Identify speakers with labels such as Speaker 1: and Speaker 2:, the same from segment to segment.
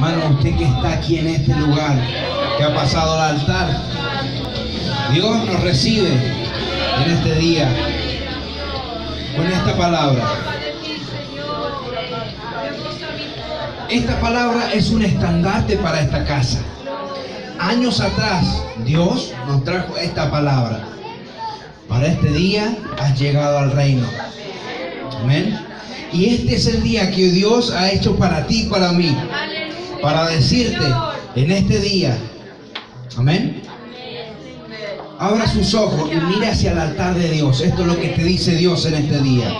Speaker 1: Hermano, usted que está aquí en este lugar, que ha pasado al altar, Dios nos recibe en este día con esta palabra. Esta palabra es un estandarte para esta casa. Años atrás, Dios nos trajo esta palabra. Para este día has llegado al reino. Amén. Y este es el día que Dios ha hecho para ti y para mí. Para decirte en este día. Amén. Abra sus ojos y mire hacia el altar de Dios. Esto es lo que te dice Dios en este día.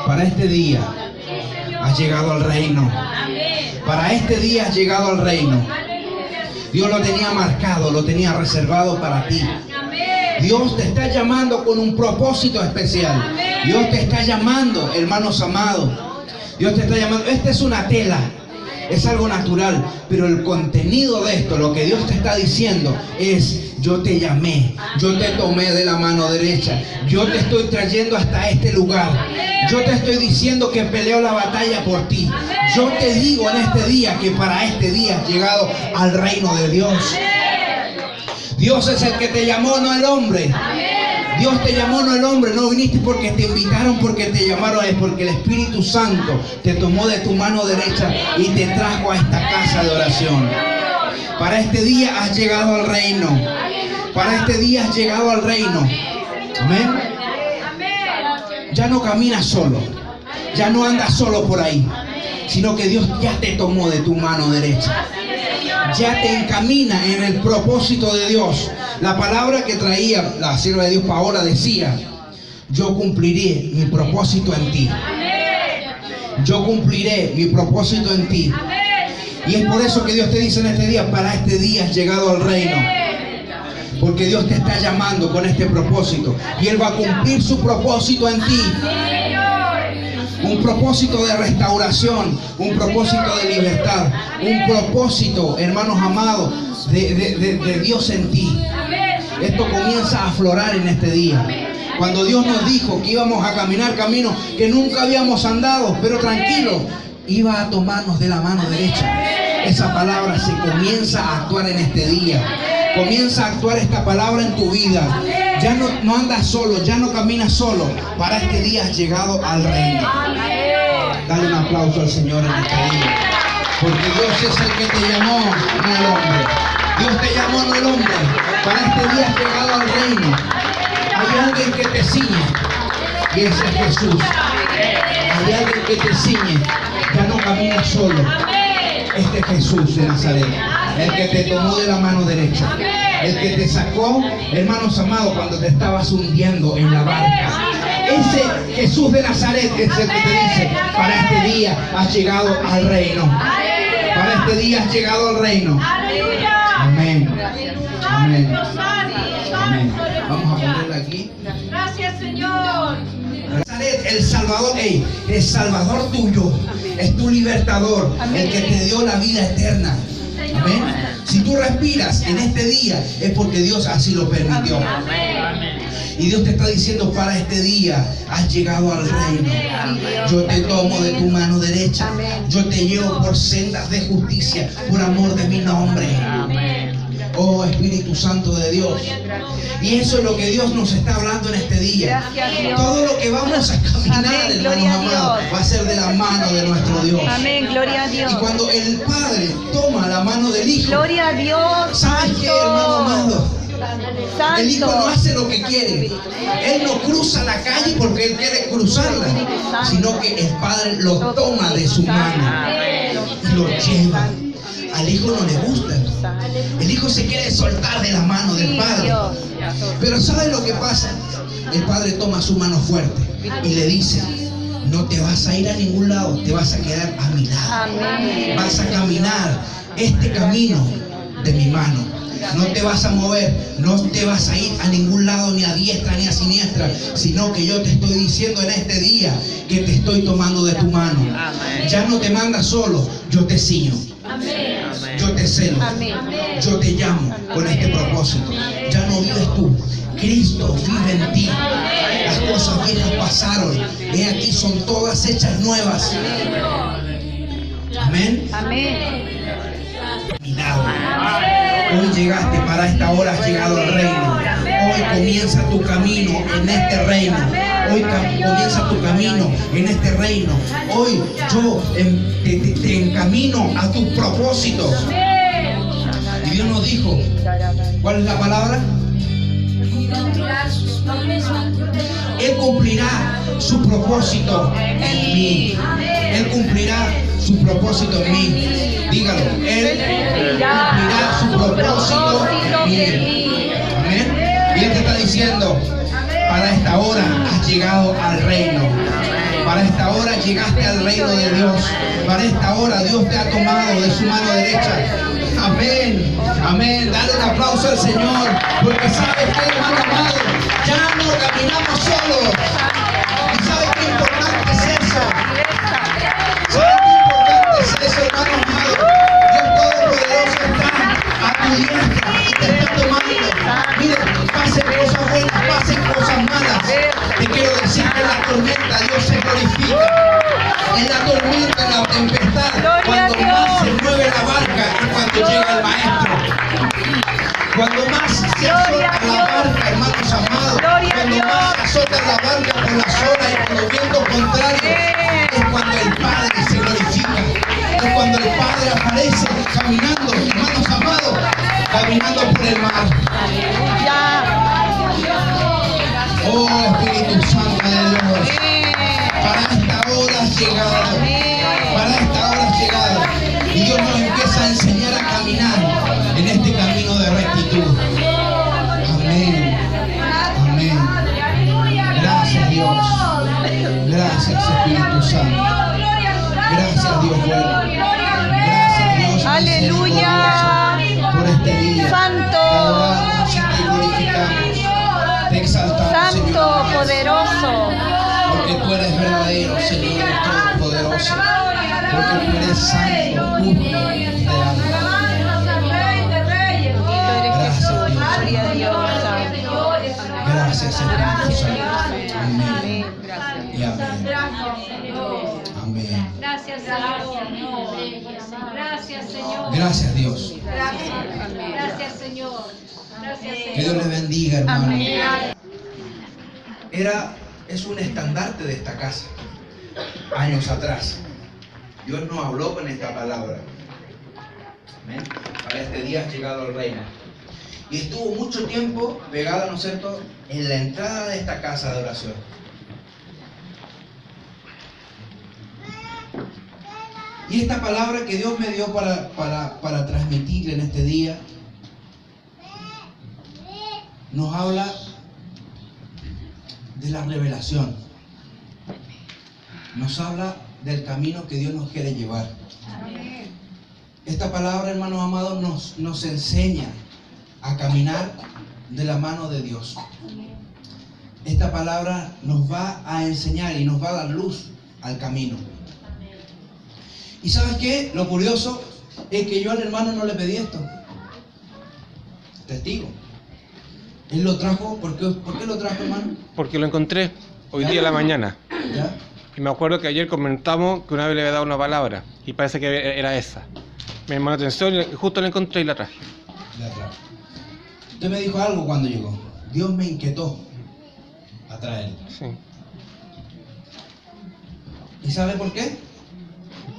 Speaker 1: Para este día has llegado al reino. Para este día has llegado al reino. Dios lo tenía marcado, lo tenía reservado para ti. Dios te está llamando con un propósito especial. Dios te está llamando, hermanos amados. Dios te está llamando. Esta es una tela. Es algo natural, pero el contenido de esto, lo que Dios te está diciendo es: yo te llamé, yo te tomé de la mano derecha, yo te estoy trayendo hasta este lugar, yo te estoy diciendo que peleo la batalla por ti. Yo te digo en este día que para este día has llegado al reino de Dios. Dios es el que te llamó, no el hombre. Dios te llamó, no el hombre. No viniste porque te invitaron, porque te llamaron. Es porque el Espíritu Santo te tomó de tu mano derecha y te trajo a esta casa de oración. Para este día has llegado al reino. Para este día has llegado al reino. Amén. Ya no caminas solo. Ya no andas solo por ahí. Sino que Dios ya te tomó de tu mano derecha. Ya te encamina en el propósito de Dios. La palabra que traía la sierva de Dios Paola decía: yo cumpliré mi propósito en ti. Yo cumpliré mi propósito en ti. Y es por eso que Dios te dice en este día: para este día has llegado al reino. Porque Dios te está llamando con este propósito. Y Él va a cumplir su propósito en ti. Un propósito de restauración, un propósito de libertad, un propósito, hermanos amados, de Dios en ti. Esto comienza a aflorar en este día. Cuando Dios nos dijo que íbamos a caminar caminos que nunca habíamos andado, pero tranquilo, iba a tomarnos de la mano derecha. Esa palabra se comienza a actuar en este día. Comienza a actuar esta palabra en tu vida. Ya no andas solo, ya no caminas solo. Para este día has llegado al reino. Dale un aplauso al Señor en este día. Porque Dios es el que te llamó, no el hombre. Dios te llamó, no el hombre. Para este día has llegado al reino. Hay alguien que te ciñe, y ese es Jesús. Hay alguien que te ciñe. Ya no caminas solo. Este es Jesús de Nazaret, el que te tomó de la mano derecha, el que te sacó, hermanos amados, cuando te estabas hundiendo en la barca. Ese Jesús de Nazaret es el que te dice: para este día has llegado al reino. Para este día has llegado al reino. Amén. Amén. Amén. Vamos a ponerla aquí.
Speaker 2: Gracias, Señor.
Speaker 1: Nazaret, el Salvador, el Salvador tuyo, es tu libertador, el que te dio la vida eterna. Amén. Si tú respiras en este día, es porque Dios así lo permitió. Y Dios te está diciendo: para este día has llegado al reino. Yo te tomo de tu mano derecha. Yo te llevo por sendas de justicia, por amor de mi nombre. Oh Espíritu Santo de Dios. Y eso es lo que Dios nos está hablando en este día. Todo lo que vamos a caminar, hermanos amados, va a ser de la mano de nuestro Dios.
Speaker 2: Amén, gloria a Dios.
Speaker 1: Y cuando el Padre toma la mano del Hijo,
Speaker 2: Gloria a Dios.
Speaker 1: ¿sabes qué, hermano amado?
Speaker 2: Santo.
Speaker 1: El Hijo no hace lo que quiere. Él no cruza la calle porque Él quiere cruzarla, sino que el Padre lo toma de su mano y lo lleva. Al Hijo no le gusta. El Hijo se quiere soltar de la mano del Padre. Pero ¿sabe lo que pasa? El Padre toma su mano fuerte y le dice: no te vas a ir a ningún lado, te vas a quedar a mi lado. Vas a caminar este camino de mi mano. No te vas a mover, no te vas a ir a ningún lado, ni a diestra ni a siniestra, sino que yo te estoy diciendo en este día que te estoy tomando de tu mano. Ya no te mandas solo, yo te ciño. Yo te celo. Yo te llamo con este propósito. Ya no vives tú, Cristo vive en ti. Las cosas viejas pasaron, he aquí son todas hechas nuevas. Amén.
Speaker 2: Amén.
Speaker 1: Caminado. Hoy llegaste, para esta hora has llegado al reino. Hoy comienza tu camino en este reino. Hoy comienza tu camino en este reino. Hoy yo te encamino a tus propósitos. Y Dios nos dijo, ¿cuál es la palabra? Él cumplirá su propósito en mí. Él cumplirá su propósito en mí. Dígalo. Él cumplirá su propósito en mí. Amén. Y Él te está diciendo, para esta hora has llegado al reino. Para esta hora llegaste al reino de Dios. Para esta hora Dios te ha tomado de su mano derecha. Amén. Amén. Dale un aplauso al Señor. Porque sabes que, hermano amado, ya no caminamos solos. ¿Y sabes qué importante es eso? ¿Sabes qué importante es eso, hermano amado? Dios Todopoderoso está a tu diestra y te está tomando. Mire, pasen cosas buenas, pasen cosas malas. Te quiero decir que en la tormenta Dios se glorifica. En la tormenta, en la tempestad, cuando más se mueve la barca es cuando llega el maestro. Cuando más se azota la barca, hermanos amados, cuando más se azota la barca por las olas y por los vientos contrarios, es cuando el Padre se glorifica. Es cuando el Padre aparece caminando, hermanos amados, caminando por el mar. Oh Espíritu Santo de Dios, para esta hora has llegado. Para esta hora has llegado. Y Dios nos empieza a enseñar a caminar en este camino de rectitud. Amén. Amén. Gracias Dios. Gracias Espíritu Santo. Gracias Dios bueno. Gracias Dios.
Speaker 2: Aleluya.
Speaker 1: Por este día.
Speaker 2: Santo.
Speaker 1: Te adoramos y te glorificamos. Te exaltamos,
Speaker 2: Santo,
Speaker 1: Señor.
Speaker 2: poderoso.
Speaker 1: Porque tú eres verdadero, Señor, todopoderoso. Porque tú eres santo, justo y real.
Speaker 2: Gloria a Dios.
Speaker 1: Gracias, Espíritu Santo. Amén.
Speaker 2: Amén.
Speaker 1: Y amén. Amén.
Speaker 3: Gracias, Señor. Gracias, Señor.
Speaker 1: Gracias, Dios.
Speaker 3: Gracias, Señor. Gracias,
Speaker 1: Que Dios les
Speaker 3: Señor.
Speaker 1: bendiga, hermano.
Speaker 2: Amén.
Speaker 1: Es un estandarte de esta casa. Años atrás. Dios nos habló con esta palabra. Amén. Para este día has llegado al reino. Y estuvo mucho tiempo pegada, ¿no es cierto?, en la entrada de esta casa de oración. Y esta palabra que Dios me dio para transmitirle en este día, nos habla de la revelación. Nos habla del camino que Dios nos quiere llevar. Esta palabra, hermanos amados, nos enseña a caminar de la mano de Dios. Esta palabra nos va a enseñar y nos va a dar luz al camino. ¿Y sabes qué? Lo curioso es que yo al hermano no le pedí esto. Testigo. Él lo trajo. ¿Por qué lo trajo, hermano?
Speaker 4: Porque lo encontré hoy día en la mañana.
Speaker 1: ¿Ya?
Speaker 4: Y me acuerdo que ayer comentamos que una vez le había dado una palabra. Y parece que era esa. Me llamó la atención y justo la encontré y la traje.
Speaker 1: Ya, claro. Usted me dijo algo cuando llegó. Dios me inquietó a traerlo.
Speaker 4: Sí.
Speaker 1: ¿Y sabe por qué?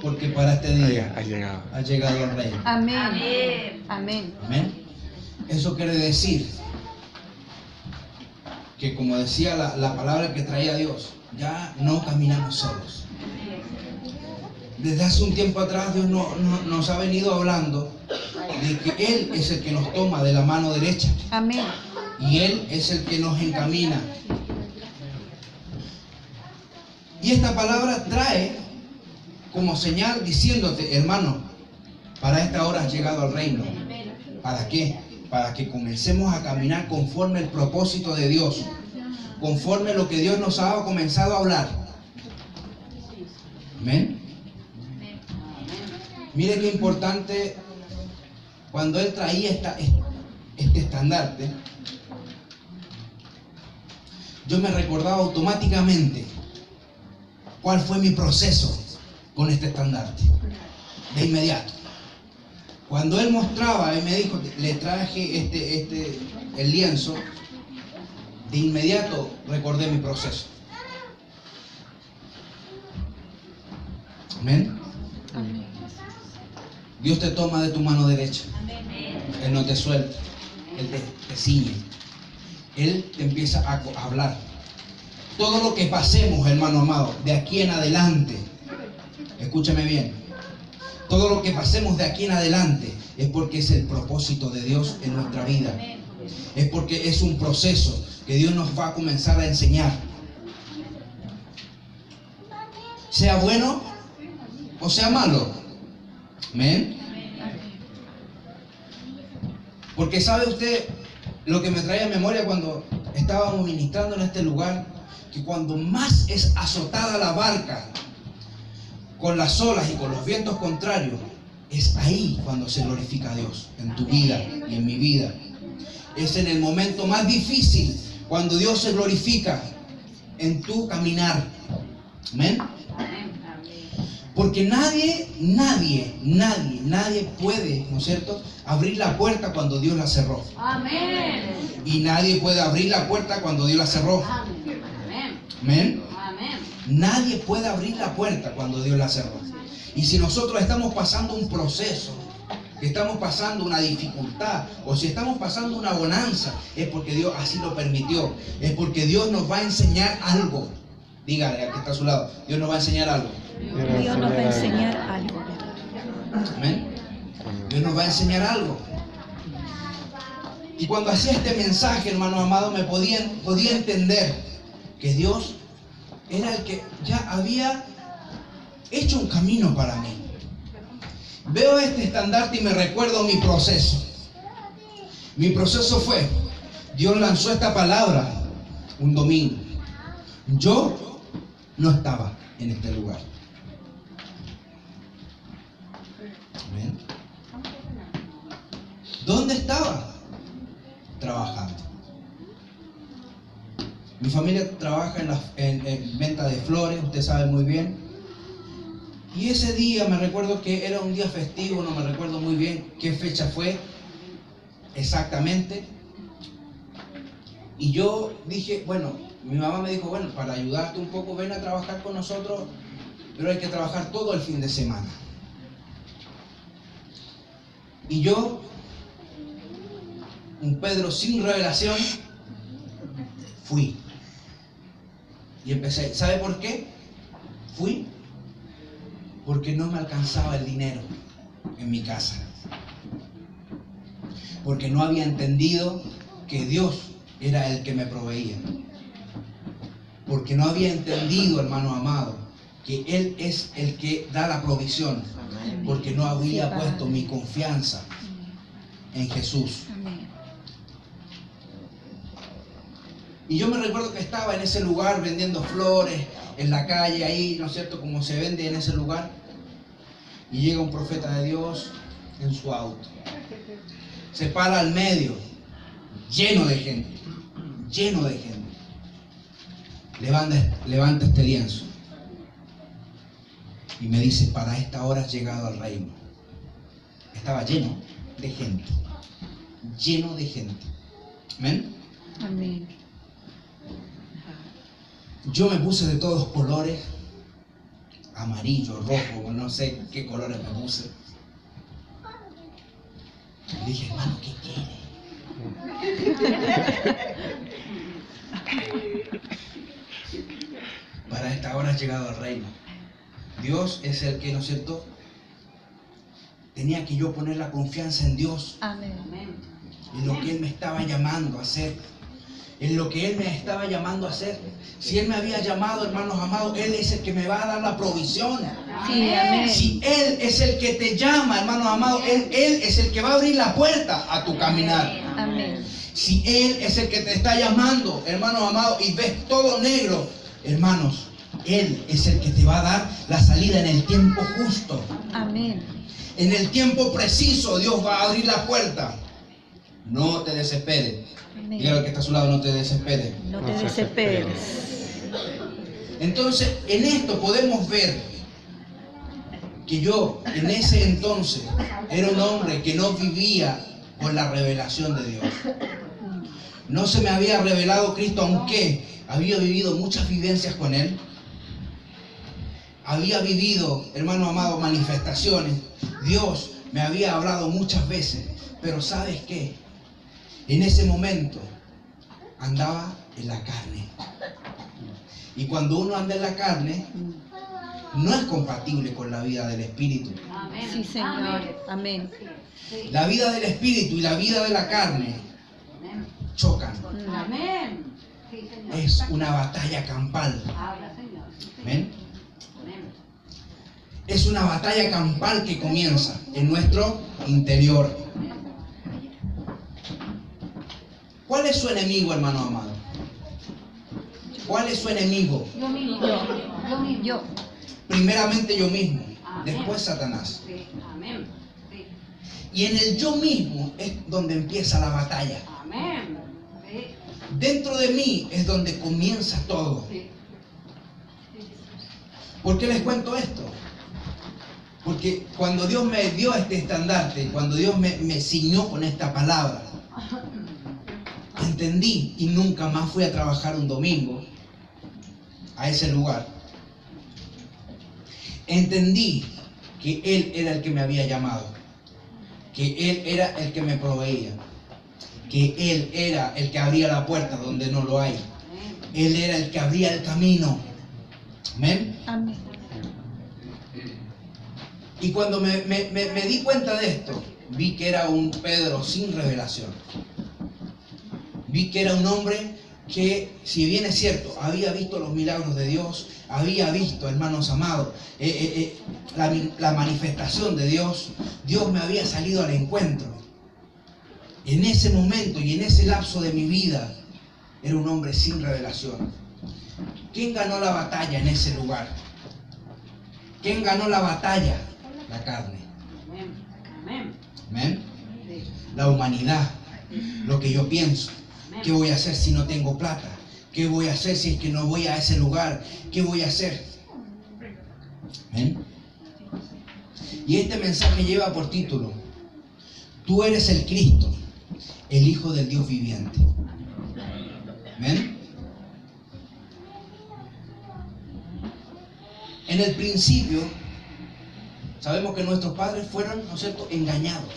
Speaker 1: Porque para este día
Speaker 4: Ha llegado.
Speaker 1: ha llegado el reino.
Speaker 2: Amén. Amén.
Speaker 1: Amén. Eso quiere decir que, como decía la palabra que traía Dios, ya no caminamos solos. Desde hace un tiempo atrás Dios nos ha venido hablando de que Él es el que nos toma de la mano derecha
Speaker 2: Amén.
Speaker 1: y Él es el que nos encamina. Y esta palabra trae como señal diciéndote, hermano, para esta hora has llegado al reino. ¿Para qué? Para que comencemos a caminar conforme el propósito de Dios, conforme lo que Dios nos ha comenzado a hablar. Amén. Mire qué importante, cuando Él traía este estandarte, yo me recordaba automáticamente cuál fue mi proceso con este estandarte. de inmediato. Cuando él mostraba, él me dijo, le traje el lienzo, de inmediato recordé mi proceso. Amén. Dios te toma de tu mano derecha. Él no te suelta. Él te ciñe. Él te empieza a hablar. Todo lo que pasemos, hermano amado, de aquí en adelante, escúchame bien, todo lo que pasemos de aquí en adelante es porque es el propósito de Dios en nuestra vida. Es porque es un proceso que Dios nos va a comenzar a enseñar. Sea bueno o sea malo. Amén. Porque sabe usted lo que me trae a memoria cuando estábamos ministrando en este lugar, que cuando más es azotada la barca con las olas y con los vientos contrarios, es ahí cuando se glorifica a Dios, en tu vida y en mi vida. Es en el momento más difícil cuando Dios se glorifica en tu caminar. Amén. Porque nadie puede, ¿no es cierto?, abrir la puerta cuando Dios la cerró.
Speaker 3: Amén.
Speaker 1: Y nadie puede abrir la puerta cuando Dios la cerró.
Speaker 3: Amén.
Speaker 1: Amén.
Speaker 3: Amén.
Speaker 1: Nadie puede abrir la puerta cuando Dios la cerró. Y si nosotros estamos pasando un proceso, que estamos pasando una dificultad, o si estamos pasando una bonanza, es porque Dios así lo permitió. Es porque Dios nos va a enseñar algo. Dígale al que está a su lado, Dios nos va a enseñar algo.
Speaker 2: Dios nos va a enseñar algo.
Speaker 1: Amén. Dios nos va a enseñar algo. Y cuando hacía este mensaje, hermano amado, me podía entender que Dios era el que ya había hecho un camino para mí. Veo este estandarte y me recuerdo mi proceso. Mi proceso fue, Dios lanzó esta palabra un domingo. Yo no estaba en este lugar. Amén. ¿Dónde estaba? Trabajando. Mi familia trabaja en venta de flores, usted sabe muy bien. Y ese día me recuerdo que era un día festivo, no me recuerdo muy bien qué fecha fue exactamente. Y yo dije, bueno, mi mamá me dijo, bueno, para ayudarte un poco, ven a trabajar con nosotros, pero hay que trabajar todo el fin de semana. Y yo, un Pedro sin revelación, fui. Y empecé. ¿Sabe por qué? Fui porque no me alcanzaba el dinero en mi casa. Porque no había entendido que Dios era el que me proveía. Porque no había entendido, hermano amado, que Él es el que da la provisión. Porque no había puesto mi confianza en Jesús. Y yo me recuerdo que estaba en ese lugar vendiendo flores, en la calle ahí, ¿no es cierto?, como se vende en ese lugar. Y llega un profeta de Dios en su auto. Se para al medio, lleno de gente, lleno de gente. Levanta este lienzo. Y me dice, para esta hora has llegado al reino. Estaba lleno de gente. Lleno de gente. ¿Amén?
Speaker 2: Amén.
Speaker 1: Yo me puse de todos colores. Amarillo, rojo, no sé qué colores me puse. Le dije, hermano, ¿qué quiere? Para esta hora has llegado al reino. Dios es el que, ¿no es cierto?, tenía que yo poner la confianza en Dios.
Speaker 2: Amén.
Speaker 1: En lo que Él me estaba llamando a hacer. En lo que Él me estaba llamando a hacer. Si Él me había llamado, hermanos amados, Él es el que me va a dar la provisión.
Speaker 2: Sí, amén.
Speaker 1: Si Él es el que te llama, hermanos amados, Él es el que va a abrir la puerta a tu caminar.
Speaker 2: Amén.
Speaker 1: Si Él es el que te está llamando, hermanos amados, y ves todo negro, hermanos, Él es el que te va a dar la salida en el tiempo justo.
Speaker 2: Amén.
Speaker 1: En el tiempo preciso, Dios va a abrir la puerta. No te desesperes.
Speaker 2: Amén.
Speaker 1: Dígale al que está a su lado, no te desesperes.
Speaker 2: No te desesperes.
Speaker 1: Entonces, en esto podemos ver que yo en ese entonces era un hombre que no vivía con la revelación de Dios. No se me había revelado Cristo, aunque había vivido muchas vivencias con Él. Había vivido, hermano amado, manifestaciones. Dios me había hablado muchas veces. Pero ¿sabes qué? En ese momento andaba en la carne. Y cuando uno anda en la carne, no es compatible con la vida del Espíritu.
Speaker 2: Sí, Señor. Amén.
Speaker 1: La vida del Espíritu y la vida de la carne chocan.
Speaker 3: Amén.
Speaker 1: Es una batalla campal. ¿Ven? Es una batalla campal que comienza en nuestro interior. ¿Cuál es su enemigo, hermano amado? ¿Cuál es su enemigo?
Speaker 3: Yo mismo. Yo mismo.
Speaker 2: Yo.
Speaker 1: Primeramente yo mismo, después Satanás.
Speaker 3: Sí. Amén. Sí.
Speaker 1: Y en el yo mismo es donde empieza la batalla.
Speaker 3: Amén. Sí.
Speaker 1: Dentro de mí es donde comienza todo.
Speaker 3: Sí.
Speaker 1: ¿Por qué les cuento esto? Porque cuando Dios me dio este estandarte, cuando Dios me ciñó con esta palabra, entendí y nunca más fui a trabajar un domingo a ese lugar. Entendí que Él era el que me había llamado, que Él era el que me proveía, que Él era el que abría la puerta donde no lo hay. Él era el que abría el camino. Amén.
Speaker 2: Amén.
Speaker 1: Y cuando me di cuenta de esto, vi que era un Pedro sin revelación. Vi que era un hombre que, si bien es cierto, había visto los milagros de Dios, había visto, hermanos amados, la manifestación de Dios. Dios me había salido al encuentro. En ese momento y en ese lapso de mi vida, era un hombre sin revelación. ¿Quién ganó la batalla en ese lugar? ¿Quién ganó la batalla? La carne.
Speaker 3: Amén.
Speaker 1: ¿Amén? La humanidad, lo que yo pienso. ¿Qué voy a hacer si no tengo plata? ¿Qué voy a hacer si es que no voy a ese lugar? ¿Qué voy a hacer? ¿Amén? Y este mensaje lleva por título: tú eres el Cristo, el Hijo del Dios viviente. ¿Amén? En el principio, sabemos que nuestros padres fueron, ¿no es cierto?, engañados.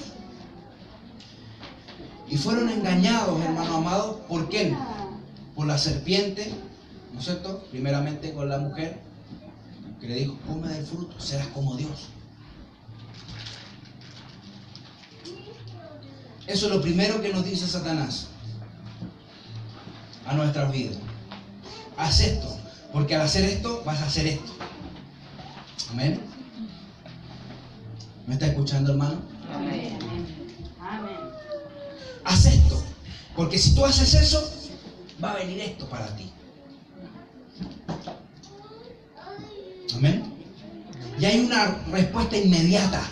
Speaker 1: Y fueron engañados, hermano amado, ¿por quién? Por la serpiente, ¿no es cierto? Primeramente con la mujer, que le dijo: come del fruto, serás como Dios. Eso es lo primero que nos dice Satanás a nuestras vidas. Haz esto, porque al hacer esto, vas a hacer esto. Amén. ¿Me está escuchando, hermano?
Speaker 3: Amén. Amén.
Speaker 1: Haz esto, porque si tú haces eso, va a venir esto para ti. Amén. Y hay una respuesta inmediata.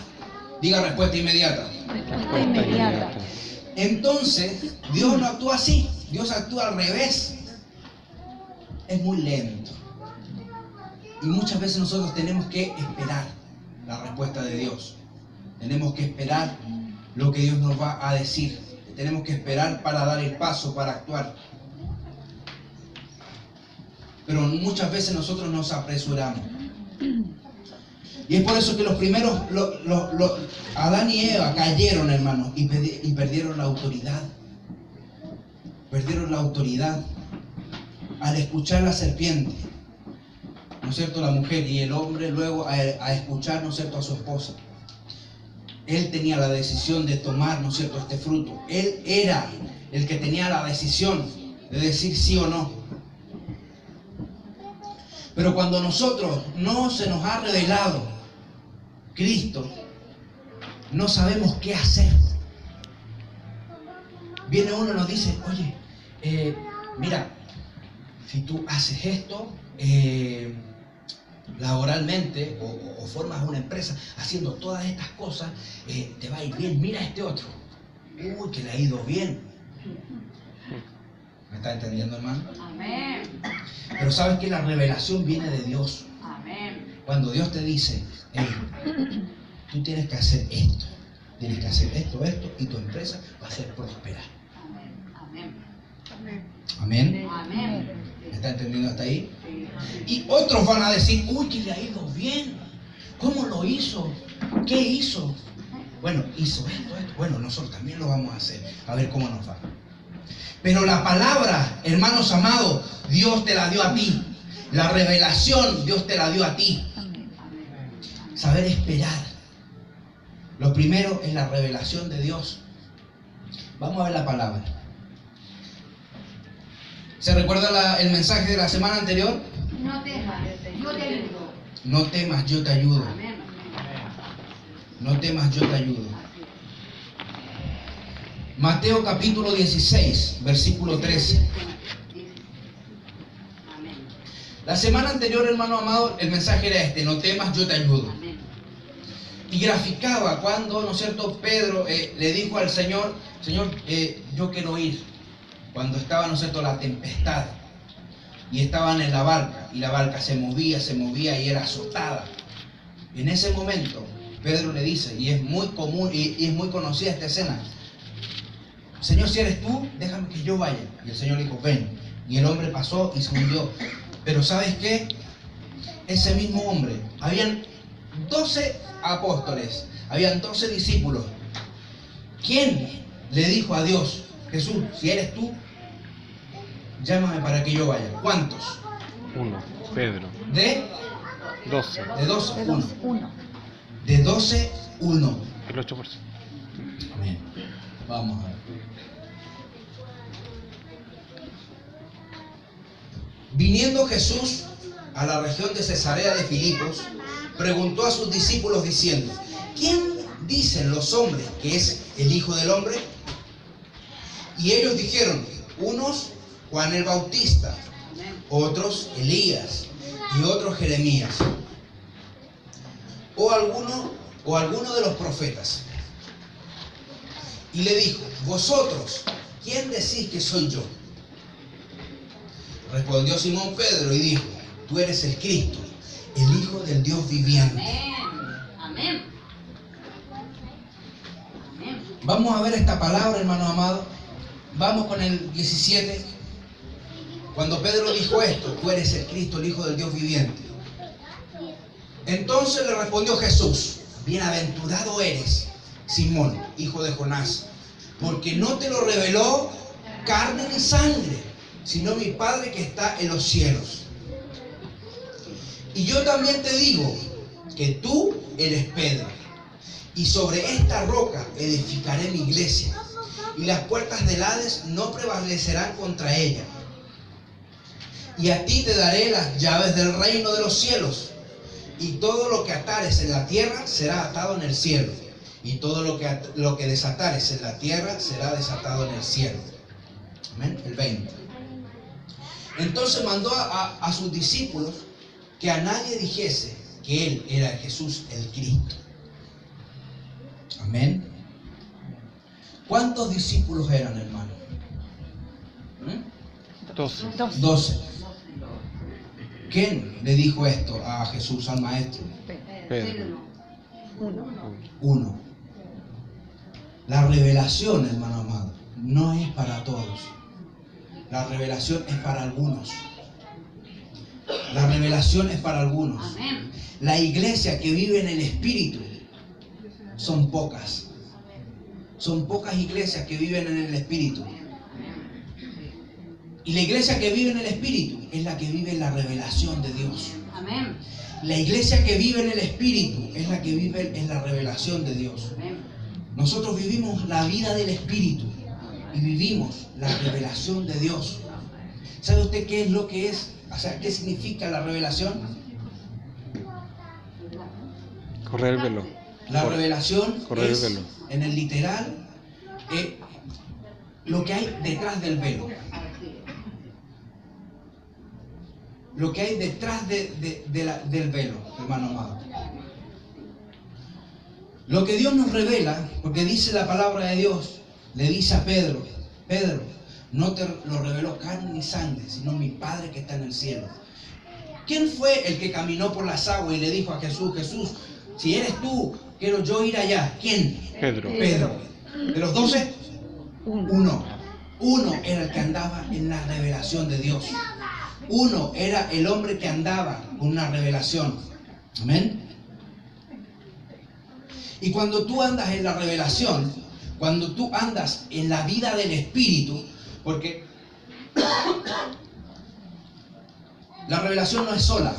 Speaker 1: Diga respuesta inmediata.
Speaker 2: Respuesta inmediata.
Speaker 1: Entonces, Dios no actúa así. Dios actúa al revés. Es muy lento. Y muchas veces nosotros tenemos que esperar la respuesta de Dios. Tenemos que esperar lo que Dios nos va a decir. Tenemos que esperar para dar el paso, para actuar. Pero muchas veces nosotros nos apresuramos. Y es por eso que los primeros, Adán y Eva cayeron, hermanos, y perdieron la autoridad. Perdieron la autoridad al escuchar la serpiente, ¿no es cierto?, la mujer, y el hombre luego a escuchar, ¿no es cierto?, a su esposa. Él tenía la decisión de tomar, ¿no es cierto?, este fruto. Él era el que tenía la decisión de decir sí o no. Pero cuando nosotros no se nos ha revelado Cristo, no sabemos qué hacer. Viene uno y nos dice: oye, mira, si tú haces esto laboralmente o formas una empresa haciendo todas estas cosas, te va a ir bien. Mira a este otro. Uy, que le ha ido bien. ¿Me está entendiendo, hermano?
Speaker 3: Amén.
Speaker 1: Pero sabes que la revelación viene de Dios.
Speaker 3: Amén.
Speaker 1: Cuando Dios te dice, hey, tú tienes que hacer esto, tienes que hacer esto, y tu empresa va a ser próspera.
Speaker 3: Amén.
Speaker 1: Amén.
Speaker 3: Amén.
Speaker 1: ¿Me está entendiendo hasta ahí? Y otros van a decir, uy, que le ha ido bien. ¿Cómo lo hizo? ¿Qué hizo? Bueno, hizo esto. Bueno, nosotros también lo vamos a hacer. A ver cómo nos va. Pero la palabra, hermanos amados, Dios te la dio a ti. La revelación, Dios te la dio a ti. Saber esperar. Lo primero es la revelación de Dios. Vamos a ver la palabra. ¿Se recuerda el mensaje de la semana anterior?
Speaker 3: No temas, yo te ayudo.
Speaker 1: No temas, yo te ayudo.
Speaker 3: Amén.
Speaker 1: No temas, yo te ayudo. Mateo capítulo 16, versículo 13.
Speaker 3: Amén.
Speaker 1: La semana anterior, hermano amado, el mensaje era este: no temas, yo te ayudo.
Speaker 3: Amén.
Speaker 1: Y graficaba cuando, ¿no es cierto?, Pedro le dijo al Señor, Señor, yo quiero ir. Cuando estaba, ¿no es cierto?, la tempestad. Y estaban en la barca. Y la barca se movía y era azotada. En ese momento, Pedro le dice, y es muy común y es muy conocida esta escena: Señor, si eres tú, déjame que yo vaya. Y el Señor le dijo, ven. Y el hombre pasó y se hundió. Pero ¿sabes qué? Ese mismo hombre, habían 12 apóstoles, habían 12 discípulos. ¿Quién le dijo a Dios, Jesús, si eres tú, llámame para que yo vaya? ¿Cuántos?
Speaker 4: 1. Pedro.
Speaker 1: De
Speaker 4: 12.
Speaker 1: 12,
Speaker 2: De
Speaker 1: 1.
Speaker 2: 1.
Speaker 1: De 12, 1.
Speaker 4: El 8%.
Speaker 1: Amén. Vamos a ver. Viniendo Jesús a la región de Cesarea de Filipos, preguntó a sus discípulos diciendo, ¿quién dicen los hombres que es el Hijo del Hombre? Y ellos dijeron, unos Juan el Bautista, otros Elías y otros Jeremías, o alguno de los profetas. Y le dijo, vosotros, ¿quién decís que soy yo? Respondió Simón Pedro y dijo, tú eres el Cristo, el Hijo del Dios viviente.
Speaker 3: Amén. Amén.
Speaker 1: Vamos a ver esta palabra, hermano amado. Vamos con el 17. Cuando Pedro dijo esto, tú eres el Cristo, el Hijo del Dios viviente. Entonces le respondió Jesús, bienaventurado eres, Simón, hijo de Jonás, porque no te lo reveló carne ni sangre, sino mi Padre que está en los cielos. Y yo también te digo que tú eres Pedro, y sobre esta roca edificaré mi iglesia, y las puertas del Hades no prevalecerán contra ella. Y a ti te daré las llaves del reino de los cielos, y todo lo que atares en la tierra será atado en el cielo, y todo lo que desatares en la tierra será desatado en el cielo. Amén. El 20. Entonces mandó a sus discípulos que a nadie dijese que él era Jesús el Cristo. Amén. ¿Cuántos discípulos eran, hermano?
Speaker 4: 12.
Speaker 1: 12. ¿Quién le dijo esto a Jesús, al maestro?
Speaker 4: Pedro.
Speaker 2: 1.
Speaker 1: 1. La revelación, hermano amado, no es para todos. La revelación es para algunos. La revelación es para algunos.
Speaker 3: Amén.
Speaker 1: La iglesia que vive en el Espíritu son pocas. Son pocas iglesias que viven en el Espíritu. Y la iglesia que vive en el Espíritu es la que vive en la revelación de Dios.
Speaker 3: Amén.
Speaker 1: La iglesia que vive en el Espíritu es la que vive en la revelación de Dios.
Speaker 3: Amén.
Speaker 1: Nosotros vivimos la vida del Espíritu y vivimos la revelación de Dios. ¿Sabe usted qué es lo que es? O sea, ¿qué significa la revelación?
Speaker 4: Correr el velo.
Speaker 1: La revelación
Speaker 4: Correr
Speaker 1: es,
Speaker 4: el velo.
Speaker 1: en el literal, lo que hay detrás del velo. Lo que hay detrás del velo, hermano amado. Lo que Dios nos revela, porque dice la palabra de Dios, le dice a Pedro, Pedro, no te lo reveló carne ni sangre, sino mi Padre que está en el cielo. ¿Quién fue el que caminó por las aguas y le dijo a Jesús, Jesús, si eres tú, quiero yo ir allá? ¿Quién?
Speaker 4: Pedro.
Speaker 1: Pedro. ¿De los 12? Uno. Uno era el que andaba en la revelación de Dios. Uno era el hombre que andaba con una revelación. Amén. Y cuando tú andas en la revelación, cuando tú andas en la vida del Espíritu, porque la revelación no es sola,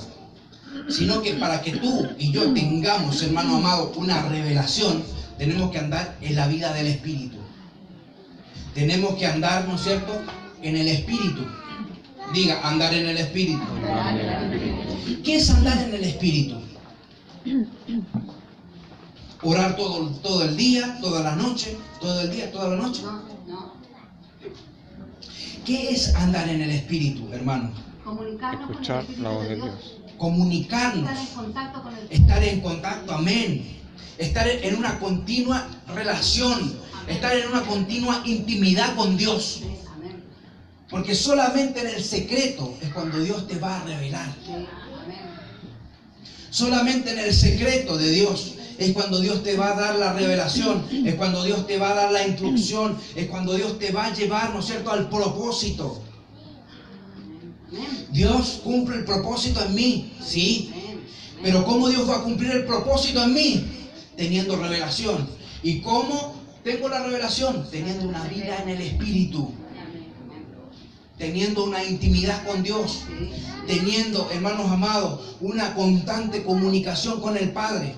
Speaker 1: sino que para que tú y yo tengamos, hermano amado, una revelación, tenemos que andar en la vida del Espíritu. Tenemos que andar, ¿no es cierto?, en el Espíritu. Diga, andar en el Espíritu. ¿Qué es andar en el Espíritu? Orar todo el día, toda la noche, todo el día, toda la noche.
Speaker 3: No.
Speaker 1: ¿Qué es andar en el Espíritu, hermano?
Speaker 3: Comunicarnos
Speaker 4: Escuchar
Speaker 3: con el
Speaker 4: la voz de
Speaker 3: Espíritu
Speaker 4: Dios.
Speaker 1: Comunicarnos,
Speaker 3: Estar en contacto con el
Speaker 1: estar en contacto, amén. Estar en una continua relación, estar en una continua intimidad con Dios.
Speaker 3: Amén.
Speaker 1: Porque solamente en el secreto es cuando Dios te va a revelar.
Speaker 3: Sí, amén.
Speaker 1: Solamente en el secreto de Dios es cuando Dios te va a dar la revelación, es cuando Dios te va a dar la instrucción, es cuando Dios te va a llevar, ¿no es cierto?, al propósito.
Speaker 3: Amén.
Speaker 1: Dios cumple el propósito en mí, sí,
Speaker 3: Amén.
Speaker 1: pero ¿cómo Dios va a cumplir el propósito en mí? Teniendo revelación. ¿Y cómo tengo la revelación? Teniendo una vida en el Espíritu, teniendo una intimidad con Dios, teniendo, hermanos amados, una constante comunicación con el Padre.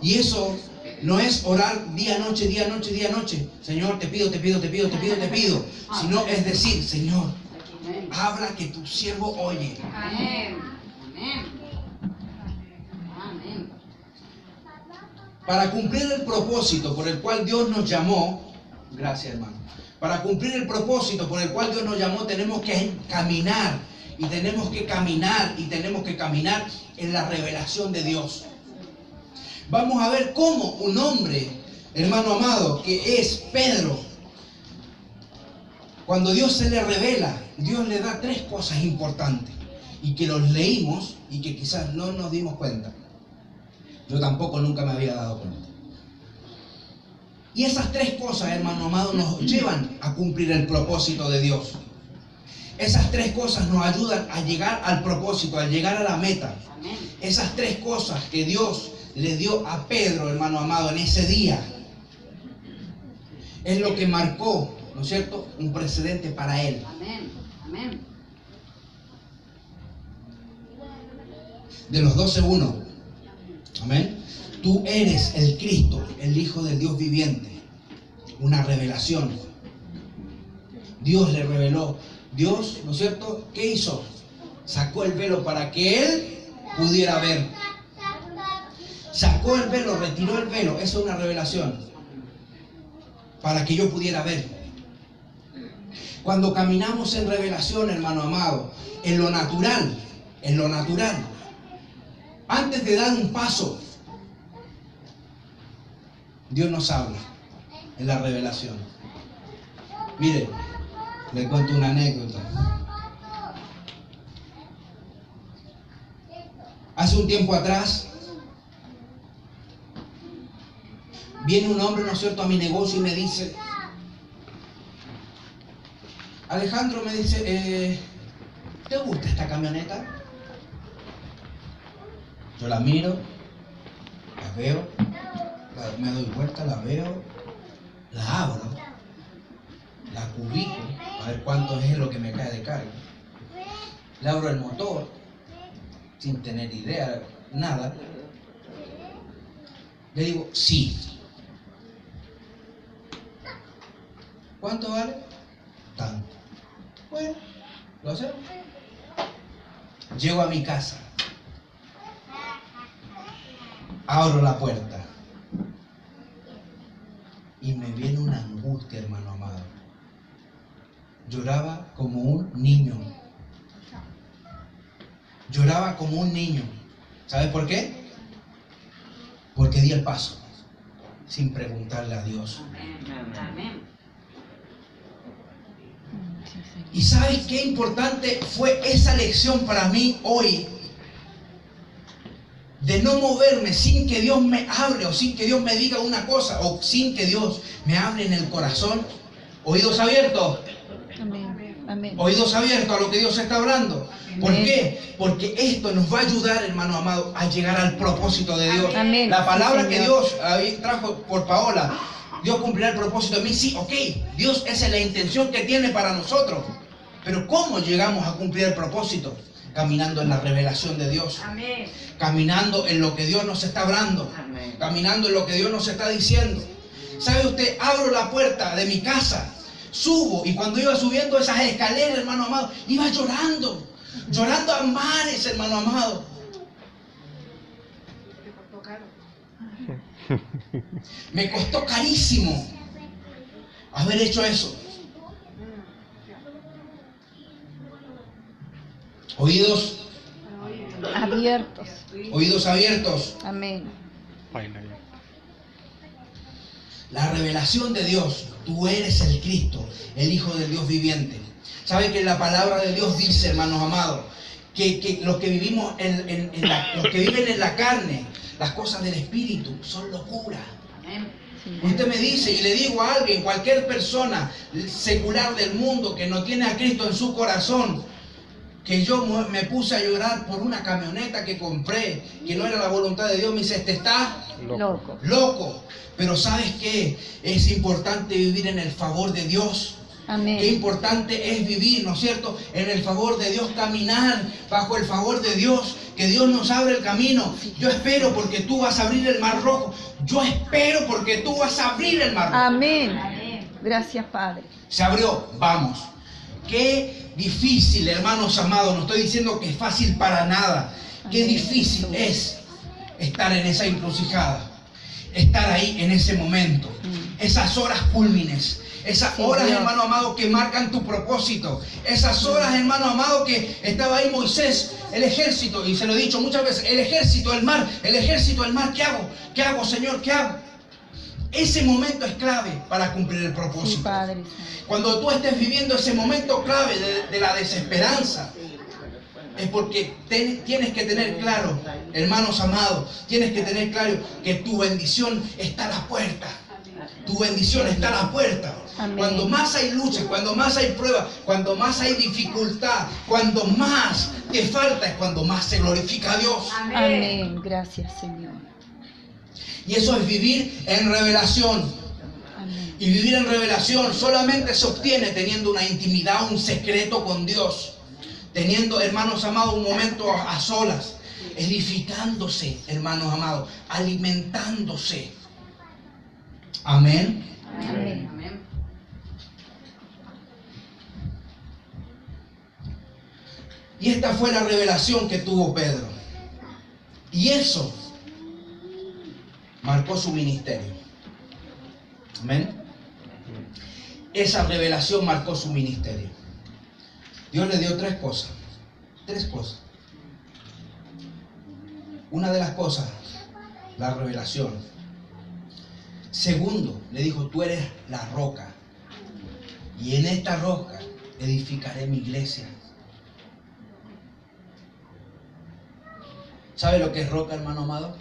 Speaker 1: Y eso no es orar día, noche, día, noche, día, noche. Señor, te pido, te pido, te pido, te pido, te pido. Sino es decir, Señor,
Speaker 3: Amén.
Speaker 1: habla que tu siervo oye.
Speaker 3: Amén. Amén. Amén.
Speaker 1: Para cumplir el propósito por el cual Dios nos llamó, gracias hermano, para cumplir el propósito por el cual Dios nos llamó tenemos que caminar y tenemos que caminar y tenemos que caminar en la revelación de Dios. Vamos a ver cómo un hombre, hermano amado, que es Pedro, cuando Dios se le revela, Dios le da 3 cosas importantes y que los leímos y que quizás no nos dimos cuenta. Yo tampoco nunca me había dado cuenta. Y esas 3 cosas, hermano amado, nos llevan a cumplir el propósito de Dios. Esas 3 cosas nos ayudan a llegar al propósito, a llegar a la meta.
Speaker 3: Amén.
Speaker 1: Esas 3 cosas que Dios le dio a Pedro, hermano amado, en ese día, es lo que marcó, ¿no es cierto?, un precedente para él.
Speaker 3: Amén. Amén.
Speaker 1: De los 12, uno. Amén. Tú eres el Cristo, el Hijo del Dios viviente. Una revelación. Dios le reveló. Dios, ¿no es cierto?, ¿qué hizo? Sacó el velo para que él pudiera ver. Sacó el velo, retiró el velo. Eso es una revelación. Para que yo pudiera ver. Cuando caminamos en revelación, hermano amado, en lo natural, antes de dar un paso, Dios nos habla en la revelación. Mire, le cuento una anécdota. Hace un tiempo atrás, viene un hombre, ¿no es cierto?, a mi negocio y me dice, Alejandro, me dice, ¿te gusta esta camioneta? Yo la miro, la veo, me doy vuelta, la veo, la abro, la cubico, a ver cuánto es lo que me cae de carga. Le abro el motor, sin tener idea, nada. Le digo, sí. ¿Cuánto vale? Tanto. Bueno, lo hacemos. Llego a mi casa. Abro la puerta. Y me viene una angustia, hermano amado. Lloraba como un niño. Lloraba como un niño. ¿Sabes por qué? Porque di el paso sin preguntarle a Dios.
Speaker 3: Amén. Amén.
Speaker 2: Sí, Señor.
Speaker 1: Y ¿sabes qué importante fue esa lección para mí hoy? De no moverme sin que Dios me hable, o sin que Dios me diga una cosa, o sin que Dios me hable en el corazón. Oídos abiertos.
Speaker 2: Amén. Amén.
Speaker 1: Oídos abiertos a lo que Dios está hablando. ¿Por
Speaker 2: Amén.
Speaker 1: qué? Porque esto nos va a ayudar, hermano amado, a llegar al propósito de Dios.
Speaker 2: Amén.
Speaker 1: La palabra
Speaker 2: Sí,
Speaker 1: que
Speaker 2: Señor.
Speaker 1: Dios trajo por Paola, Dios cumplirá el propósito de mí. Sí, ok, Dios, esa es la intención que tiene para nosotros. Pero ¿cómo llegamos a cumplir el propósito? Caminando en la revelación de Dios.
Speaker 3: Amén.
Speaker 1: Caminando en lo que Dios nos está hablando.
Speaker 3: Amén.
Speaker 1: Caminando en lo que Dios nos está diciendo. ¿Sabe usted? Abro la puerta de mi casa, subo, y cuando iba subiendo esas escaleras, hermano amado, iba llorando. Llorando a mares, hermano amado. Me costó carísimo haber hecho eso. Oídos,
Speaker 2: Abiertos.
Speaker 1: oídos abiertos.
Speaker 2: Amén.
Speaker 4: Baila ya.
Speaker 1: La revelación de Dios. Tú eres el Cristo, el Hijo del Dios viviente. ¿Sabe que la palabra de Dios dice, hermanos amados, que los que vivimos los que viven en la carne, las cosas del Espíritu son locura?
Speaker 3: Amén.
Speaker 1: Usted me dice, y le digo a alguien, cualquier persona secular del mundo que no tiene a Cristo en su corazón, que yo me puse a llorar por una camioneta que compré, que no era la voluntad de Dios, me dice, está
Speaker 2: Loco.
Speaker 1: loco. Pero ¿sabes qué? Es importante vivir en el favor de Dios. Qué
Speaker 2: Amén.
Speaker 1: importante es vivir, ¿no es cierto?, en el favor de Dios, caminar bajo el favor de Dios, que Dios nos abre el camino. Yo espero porque tú vas a abrir el mar rojo. Yo espero porque tú vas a abrir el mar rojo.
Speaker 2: Amén. Gracias, Padre.
Speaker 1: Se abrió, vamos. Qué difícil, hermanos amados, no estoy diciendo que es fácil para nada. Qué
Speaker 2: Amén.
Speaker 1: difícil es estar en esa encrucijada, estar ahí en ese momento, esas horas cúlmines. Esas
Speaker 2: Sí,
Speaker 1: horas,
Speaker 2: Dios.
Speaker 1: hermano amado, que marcan tu propósito. Esas horas, hermano amado, que estaba ahí Moisés, el ejército, y se lo he dicho muchas veces, el ejército, el mar, ¿qué hago? ¿Qué hago, Señor? ¿Qué hago? Ese momento es clave para cumplir el
Speaker 2: Sí,
Speaker 1: propósito.
Speaker 2: Padre.
Speaker 1: Cuando tú estés viviendo ese momento clave de la desesperanza, es porque tienes que tener claro, hermanos amados, tienes que tener claro que tu bendición está a la puerta. Tu bendición está a la puerta.
Speaker 2: Amén.
Speaker 1: Cuando más hay luchas, cuando más hay pruebas, cuando más hay dificultad, cuando más te falta, es cuando más se glorifica a Dios.
Speaker 2: Amén. Gracias, Señor.
Speaker 1: Y eso es vivir en revelación.
Speaker 2: Amén.
Speaker 1: Y vivir en revelación solamente se obtiene teniendo una intimidad, un secreto con Dios. Teniendo, hermanos amados, un momento a solas. Edificándose, hermanos amados. Alimentándose. Amén.
Speaker 2: Amén.
Speaker 3: Amén.
Speaker 1: Y esta fue la revelación que tuvo Pedro. Y eso marcó su ministerio. Amén. Esa revelación marcó su ministerio. Dios le dio tres cosas. Tres cosas. Una de las cosas, la revelación. Segundo, le dijo, tú eres la roca. Y en esta roca edificaré mi iglesia. ¿Sabe lo que es roca, hermano amado?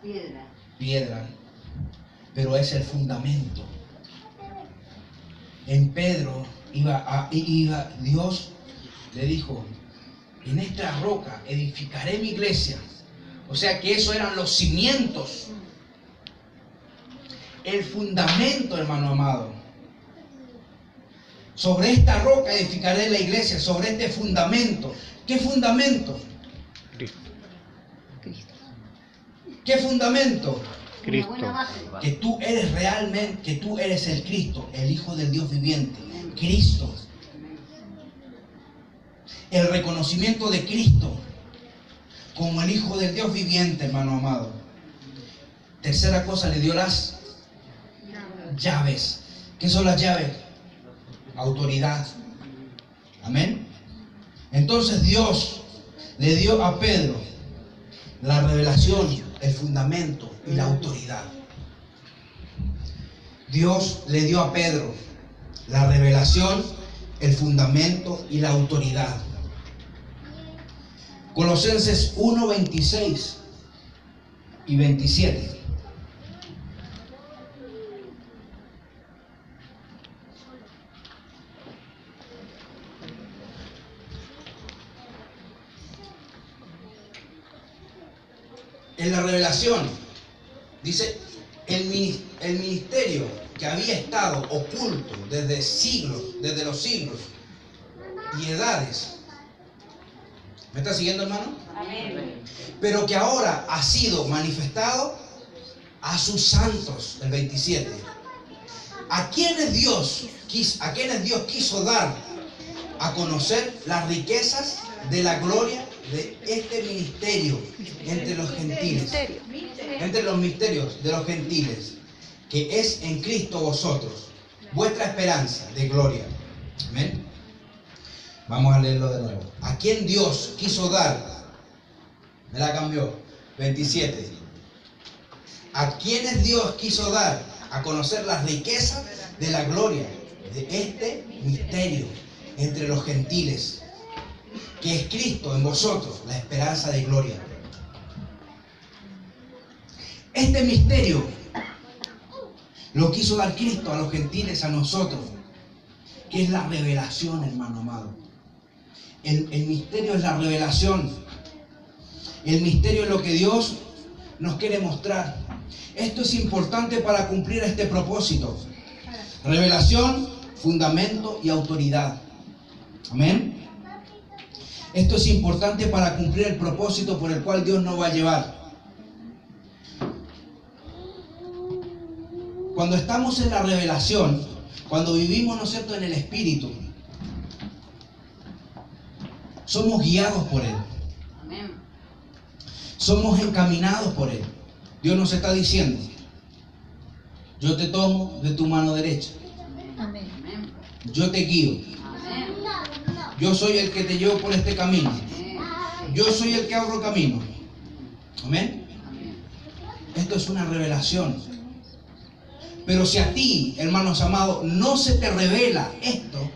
Speaker 3: Piedra.
Speaker 1: Piedra. Pero es el fundamento. En Pedro Dios le dijo, en esta roca edificaré mi iglesia. O sea que eso eran los cimientos. El fundamento, hermano amado. Sobre esta roca edificaré la iglesia, sobre este fundamento. ¿Qué fundamento?
Speaker 4: Cristo.
Speaker 2: Cristo.
Speaker 1: ¿Qué fundamento?
Speaker 3: Una buena
Speaker 4: Cristo.
Speaker 3: base.
Speaker 1: Que tú eres realmente, que tú eres el Cristo, el Hijo del Dios viviente. Cristo. El reconocimiento de Cristo como el Hijo del Dios viviente, hermano amado. Tercera cosa, le dio las llaves. ¿Qué son las llaves? Autoridad. Amén. Entonces Dios le dio a Pedro la revelación, el fundamento y la autoridad. Dios le dio a Pedro la revelación, el fundamento y la autoridad. Colosenses 1, 26 y 27. En la revelación, dice, el ministerio que había estado oculto desde siglos, desde los siglos y edades. ¿Me está siguiendo, hermano?
Speaker 3: Amén.
Speaker 1: Pero que ahora ha sido manifestado a sus santos, el 27. ¿A quienes Dios quiso dar a conocer las riquezas de la gloria de este ministerio entre los gentiles? Entre los misterios de los gentiles, que es en Cristo vosotros, vuestra esperanza de gloria. Amén. Vamos a leerlo de nuevo. ¿A quién Dios quiso dar? Me la cambió. 27. ¿A quiénes Dios quiso dar a conocer las riquezas de la gloria de este misterio entre los gentiles, que es Cristo en vosotros, la esperanza de gloria? Este misterio lo quiso dar Cristo a los gentiles, a nosotros, que es la revelación, hermano amado. El misterio es la revelación. El misterio es lo que Dios nos quiere mostrar. Esto es importante para cumplir este propósito. Revelación, fundamento y autoridad. Amén. Esto es importante para cumplir el propósito por el cual Dios nos va a llevar. Cuando estamos en la revelación, cuando vivimos, ¿no es cierto?, en el Espíritu, somos guiados por Él.
Speaker 3: Amén.
Speaker 1: Somos encaminados por Él. Dios nos está diciendo, yo te tomo de tu mano derecha.
Speaker 2: Amén.
Speaker 3: Amén.
Speaker 1: Yo te guío.
Speaker 3: Amén.
Speaker 1: Yo soy el que te llevo por este camino.
Speaker 3: Amén.
Speaker 1: Yo soy el que abro camino. Amén.
Speaker 3: Amén.
Speaker 1: Esto es una revelación. Pero si a ti, hermanos amados, no se te revela esto,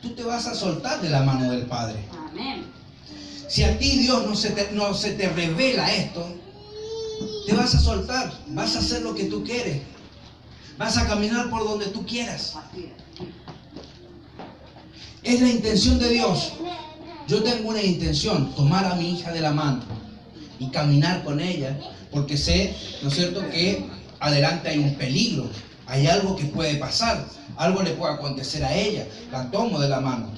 Speaker 1: tú te vas a soltar de la mano del Padre.
Speaker 3: Amén.
Speaker 1: Si a ti Dios no se te revela esto, te vas a soltar, vas a hacer lo que tú quieres, vas a caminar por donde tú quieras.
Speaker 3: Así es.
Speaker 1: Es la intención de Dios. Yo tengo una intención, tomar a mi hija de la mano y caminar con ella, porque sé, ¿no es cierto?, que adelante hay un peligro, hay algo que puede pasar, algo le puede acontecer a ella. La tomo de la mano.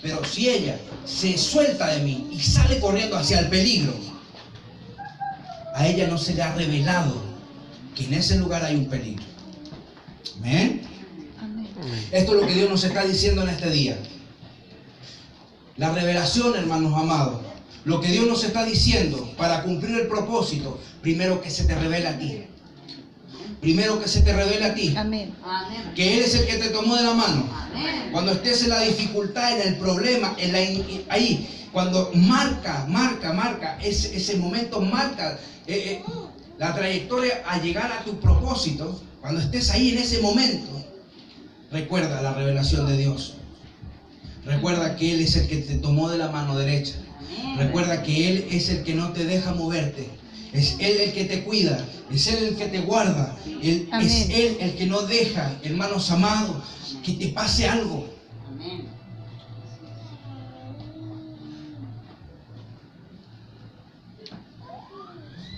Speaker 1: Pero si ella se suelta de mí y sale corriendo hacia el peligro, a ella no se le ha revelado que en ese lugar hay un peligro. ¿Amén?
Speaker 2: Amén.
Speaker 1: Esto es lo que Dios nos está diciendo en este día. La revelación, hermanos amados, lo que Dios nos está diciendo para cumplir el propósito, primero que se te revela a ti. Primero que se te revela a ti.
Speaker 2: Amén.
Speaker 3: Amén.
Speaker 1: Que Él es el que te tomó de la mano.
Speaker 3: Amén.
Speaker 1: Cuando estés en la dificultad, en el problema, ahí, cuando marca ese momento, marca la trayectoria a llegar a tu propósito. Cuando estés ahí en ese momento, recuerda la revelación de Dios. Recuerda que Él es el que te tomó de la mano derecha. Recuerda que Él es el que no te deja moverte. Es Él el que te cuida, es Él el que te guarda, es Él el que no deja, hermanos amados, que te pase algo.
Speaker 3: Amén.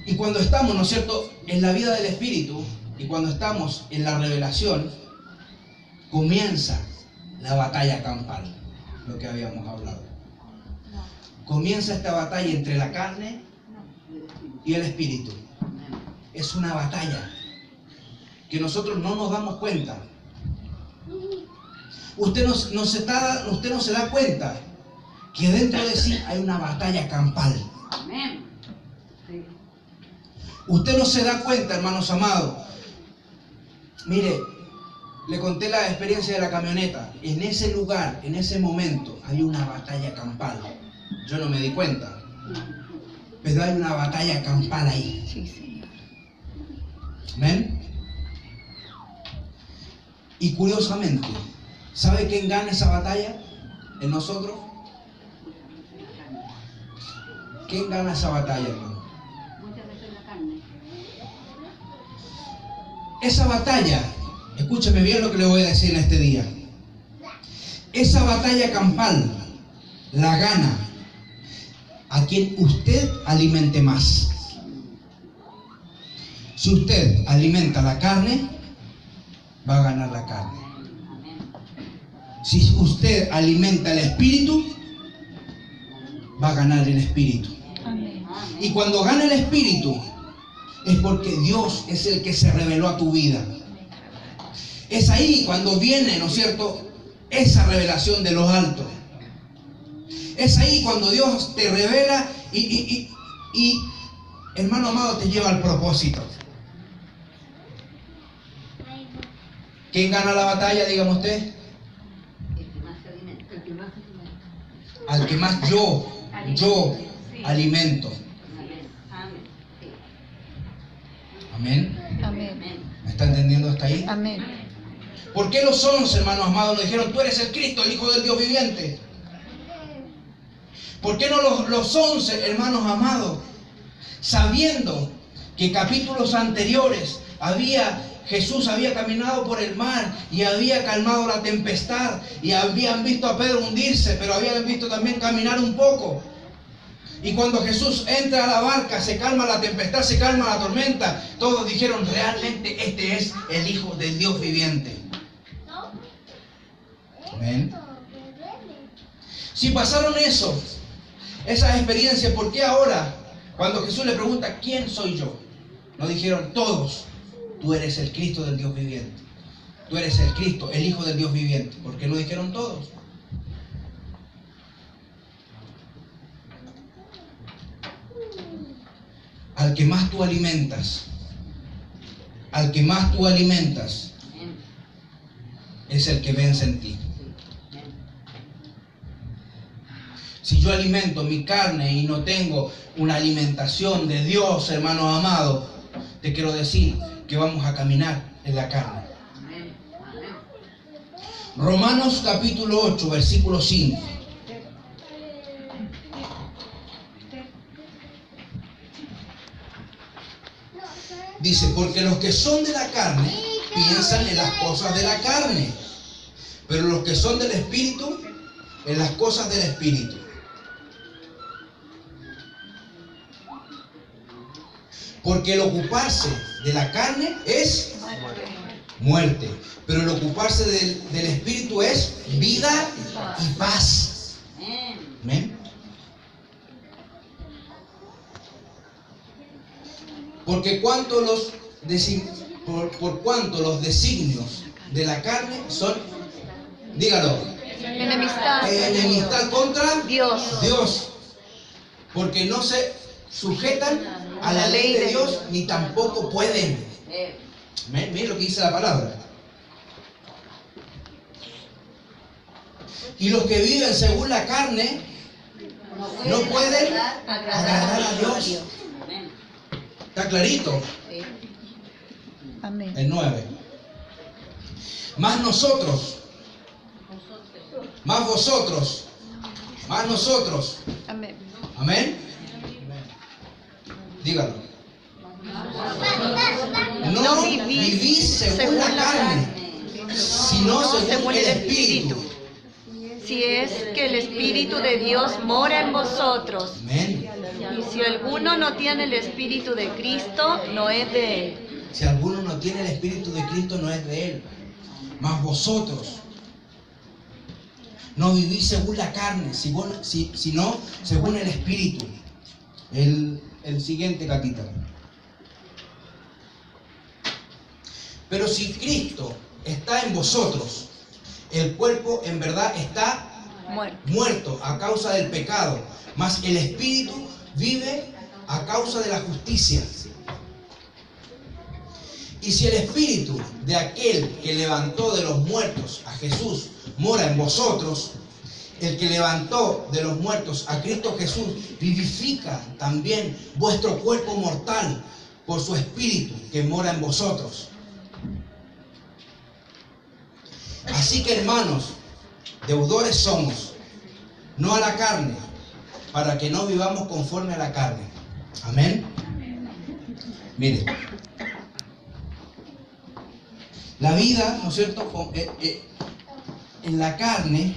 Speaker 1: Y cuando estamos, ¿no es cierto?, en la vida del Espíritu, y cuando estamos en la revelación, comienza la batalla campal, lo que habíamos hablado. Comienza esta batalla entre la carne y el Espíritu. Es una batalla que nosotros no nos damos cuenta. Usted no se da cuenta que dentro de sí hay una batalla campal.
Speaker 3: Amén. Sí.
Speaker 1: Usted no se da cuenta, hermanos amados. Mire, le conté la experiencia de la camioneta. En ese lugar, en ese momento, hay una batalla campal. Yo no me di cuenta, pero hay una batalla campal ahí.
Speaker 2: Sí, Señor.
Speaker 1: ¿Amén? Y curiosamente, ¿Sabe quién gana esa batalla en nosotros? ¿Quién gana esa batalla, hermano?
Speaker 3: Muchas veces la carne.
Speaker 1: Esa batalla, escúcheme bien lo que le voy a decir en este día. Esa batalla campal la gana a quien usted alimente más. Si usted alimenta la carne, va a ganar la carne. Si usted alimenta el espíritu, va a ganar el espíritu.
Speaker 2: Amén.
Speaker 1: Y cuando gana el espíritu, es porque Dios es el que se reveló a tu vida. Es ahí cuando viene, ¿no es cierto?, esa revelación de los altos. Es ahí cuando Dios te revela y hermano amado, te lleva al propósito. ¿Quién gana la batalla, dígame usted?
Speaker 3: El que más se alimenta. El que más se alimenta.
Speaker 1: Al que más yo alimento.
Speaker 3: Amén. Amén. Sí.
Speaker 1: Amén.
Speaker 2: Amén.
Speaker 3: Amén.
Speaker 1: ¿Me está entendiendo hasta ahí?
Speaker 2: Amén.
Speaker 1: ¿Por qué los 11 hermanos amados nos dijeron, tú eres el Cristo, el Hijo del Dios viviente? ¿Por qué no los 11 hermanos amados, sabiendo que capítulos anteriores Jesús había caminado por el mar y había calmado la tempestad y habían visto a Pedro hundirse, pero habían visto también caminar un poco? Y cuando Jesús entra a la barca, se calma la tempestad, se calma la tormenta, todos dijeron, realmente este es el Hijo del Dios viviente. Amén. Si pasaron esas experiencias, ¿por qué ahora, cuando Jesús le pregunta, ¿quién soy yo?, no dijeron todos, tú eres el Cristo del Dios viviente? Tú eres el Cristo, el Hijo del Dios viviente. ¿Por qué no dijeron todos? Al que más tú alimentas, es el que vence en ti. Si yo alimento mi carne y no tengo una alimentación de Dios, hermanos amados, te quiero decir que vamos a caminar en la carne.
Speaker 3: Amén. Amén.
Speaker 1: Romanos capítulo 8, versículo 5. Dice, porque los que son de la carne piensan en las cosas de la carne, pero los que son del Espíritu, en las cosas del Espíritu. Porque el ocuparse de la carne es muerte, pero el ocuparse del Espíritu es vida y paz.
Speaker 3: Amén.
Speaker 1: ¿Amén? Porque por cuanto los designios de la carne son, dígalo, enemistad contra Dios, porque no se sujetan a la ley de Dios ni tampoco pueden. Miren lo que dice la palabra. Y los que viven según la carne no pueden agradar a Dios.
Speaker 3: Amén.
Speaker 1: ¿Está clarito?
Speaker 3: Sí.
Speaker 2: Amén.
Speaker 1: El 9. Más nosotros, más vosotros, más nosotros.
Speaker 2: Amén.
Speaker 1: Amén. Dígalo. No vivís según la carne, sino según el Espíritu.
Speaker 2: Si es que el Espíritu de Dios mora en vosotros.
Speaker 1: Amén.
Speaker 2: Y si alguno no tiene el Espíritu de Cristo, no es de él.
Speaker 1: Si alguno no tiene el Espíritu de Cristo, no es de él. Mas vosotros no vivís según la carne, sino según el Espíritu. El siguiente capítulo. Pero si Cristo está en vosotros, el cuerpo en verdad está muerto a causa del pecado, mas el Espíritu vive a causa de la justicia. Y si el Espíritu de aquel que levantó de los muertos a Jesús mora en vosotros, el que levantó de los muertos a Cristo Jesús vivifica también vuestro cuerpo mortal por su Espíritu que mora en vosotros. Así que, hermanos, deudores somos, no a la carne, para que no vivamos conforme a la carne. Amén. Mire, la vida, ¿no es cierto?, en la carne,